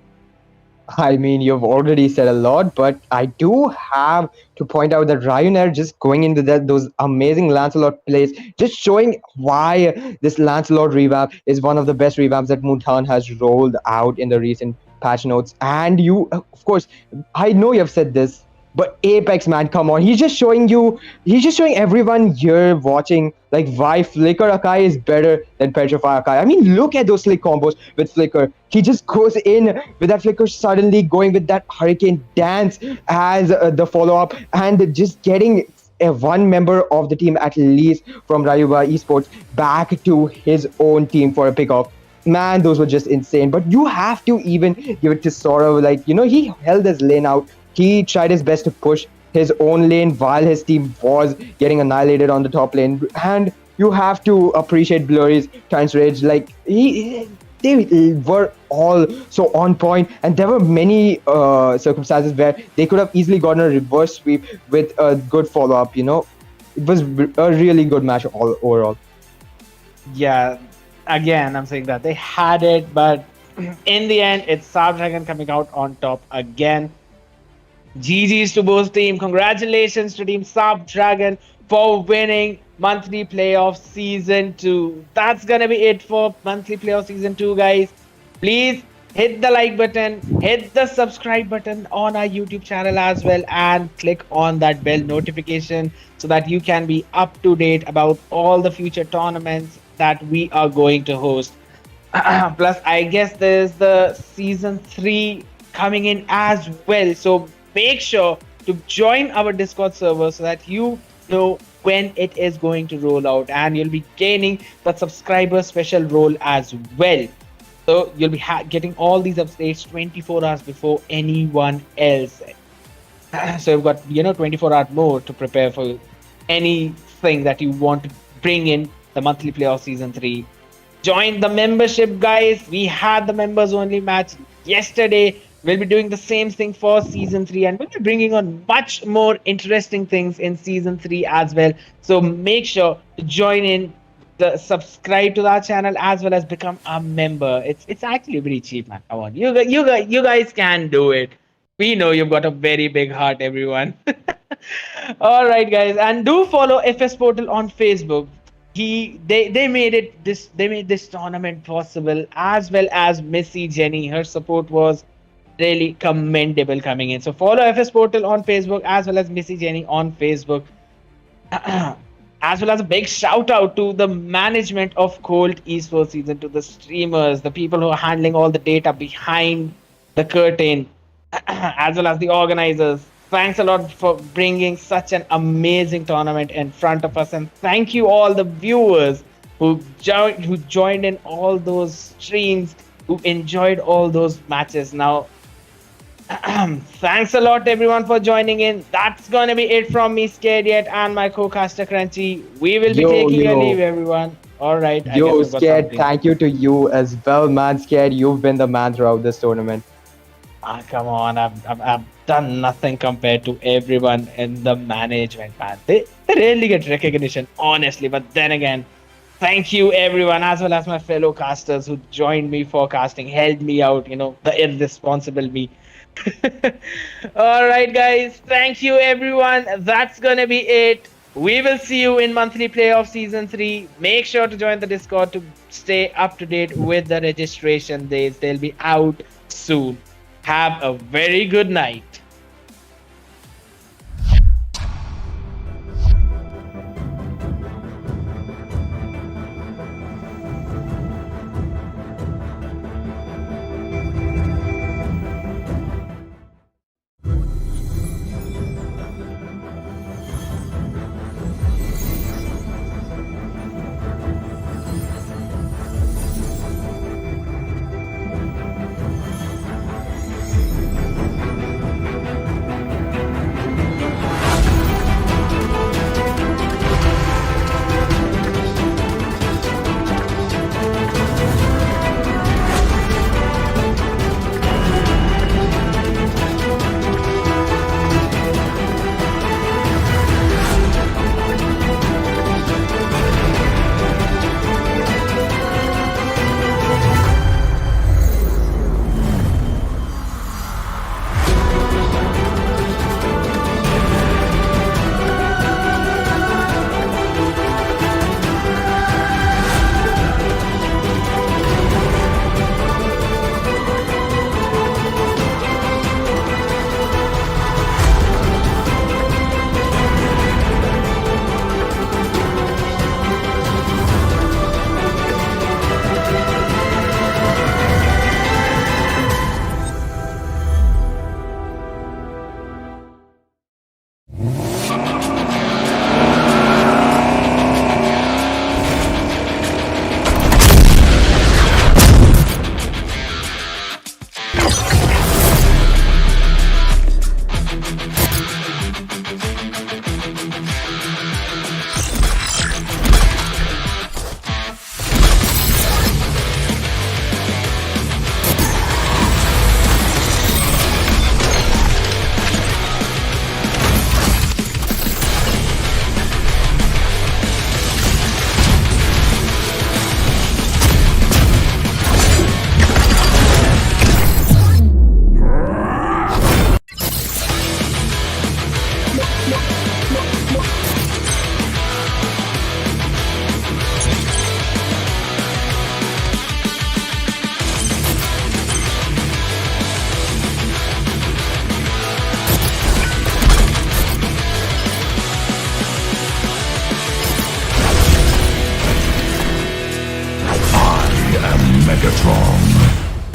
I mean, you've already said a lot, but I do have to point out that Ryanair just going into those amazing Lancelot plays, just showing why this Lancelot revamp is one of the best revamps that Muntan has rolled out in the recent patch notes. And you, of course, I know you've said this, but Apex, man, come on. He's just showing everyone here watching like why Flicker Akai is better than Petrify Akai. I mean, look at those slick combos with Flicker. He just goes in with that Flicker, suddenly going with that Hurricane Dance as the follow-up, and just getting one member of the team at least from Rayuga Esports back to his own team for a pickoff. Man, those were just insane. But you have to even give it to Sorrow. Like, he held his lane out. He tried his best to push his own lane while his team was getting annihilated on the top lane. And you have to appreciate Blurry's Times Rage. Like, they were all so on point, and there were many circumstances where they could have easily gotten a reverse sweep with a good follow-up, It was a really good match overall. Yeah, again, I'm saying that they had it, but in the end, it's Saap Dragon coming out on top again. GG's to both teams. Congratulations to Team Saap Dragon for winning monthly playoff season 2. That's gonna be it for monthly playoff season 2, guys. Please hit the like button, hit the subscribe button on our YouTube channel as well, and click on that bell notification so that you can be up to date about all the future tournaments that we are going to host. Plus, I guess there's the season 3 coming in as well. So make sure to join our Discord server so that you know when it is going to roll out, and you'll be gaining that subscriber special role as well. So you'll be getting all these updates 24 hours before anyone else. So you've got 24 hours more to prepare for anything that you want to bring in the monthly playoff season 3. Join the membership, guys. We had the members only match yesterday. We'll be doing the same thing for season 3, and we'll be bringing on much more interesting things in season 3 as well. So make sure to join in, subscribe to our channel as well as become a member. It's actually pretty cheap, man. Come on, you guys can do it. We know you've got a very big heart, everyone. All right, guys, and do follow FS Portal on Facebook. They made this tournament possible, as well as Missy Jenny. Her support was really commendable coming in. So follow FS Portal on Facebook as well as Missy Jenny on Facebook. As well as a big shout out to the management of Colt Esports season, to the streamers, the people who are handling all the data behind the curtain, as well as the organizers. Thanks a lot for bringing such an amazing tournament in front of us, and thank you all the viewers who joined in all those streams, who enjoyed all those matches. Now, thanks a lot everyone for joining in. That's gonna be it from me, Scared Yet, and my co-caster Crunchy. We will be taking a leave, everyone. All right. Yo, Scared, thank you to you as well, man. Scared, you've been the man throughout this tournament. Come on, I've done nothing compared to everyone in the management, man. They rarely get recognition, honestly. But then again, thank you everyone, as well as my fellow casters who joined me for casting, helped me out, the irresponsible me. All right, guys. Thank you, everyone. That's gonna be it. We will see you in monthly playoff season 3. Make sure to join the Discord to stay up to date with the registration dates. They'll be out soon. Have a very good night.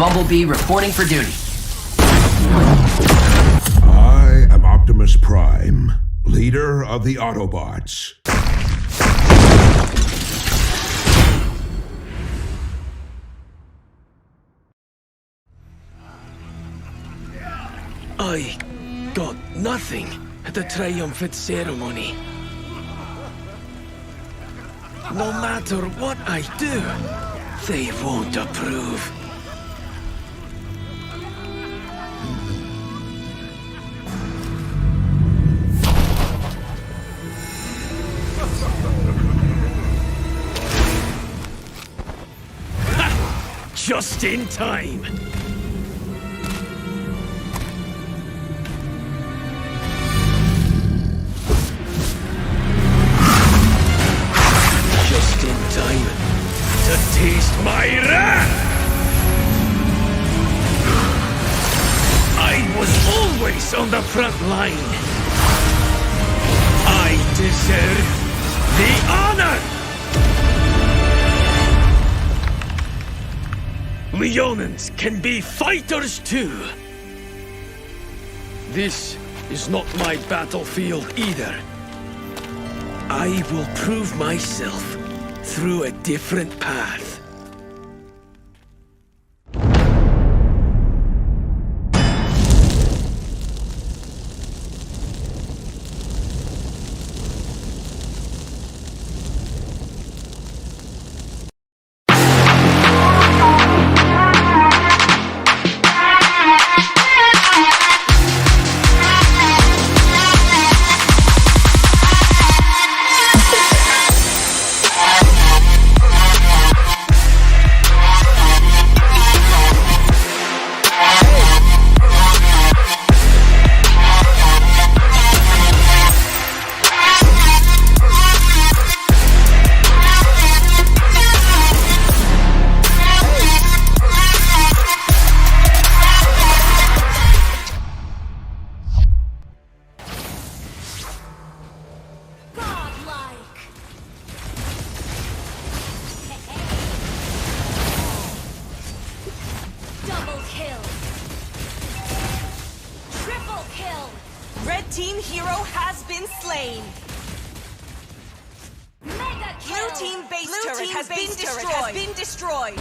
Bumblebee reporting for duty. I am Optimus Prime, leader of the Autobots. I got nothing at the triumphant ceremony. No matter what I do, they won't approve. Ha! Just in time. Just in time to taste my wrath! I was always on the front line. I deserve the honor! Leonins can be fighters too. This is not my battlefield either. I will prove myself through a different path. Double kill. Triple kill. Red team hero has been slain. Mega kill. Blue team base turret has been destroyed.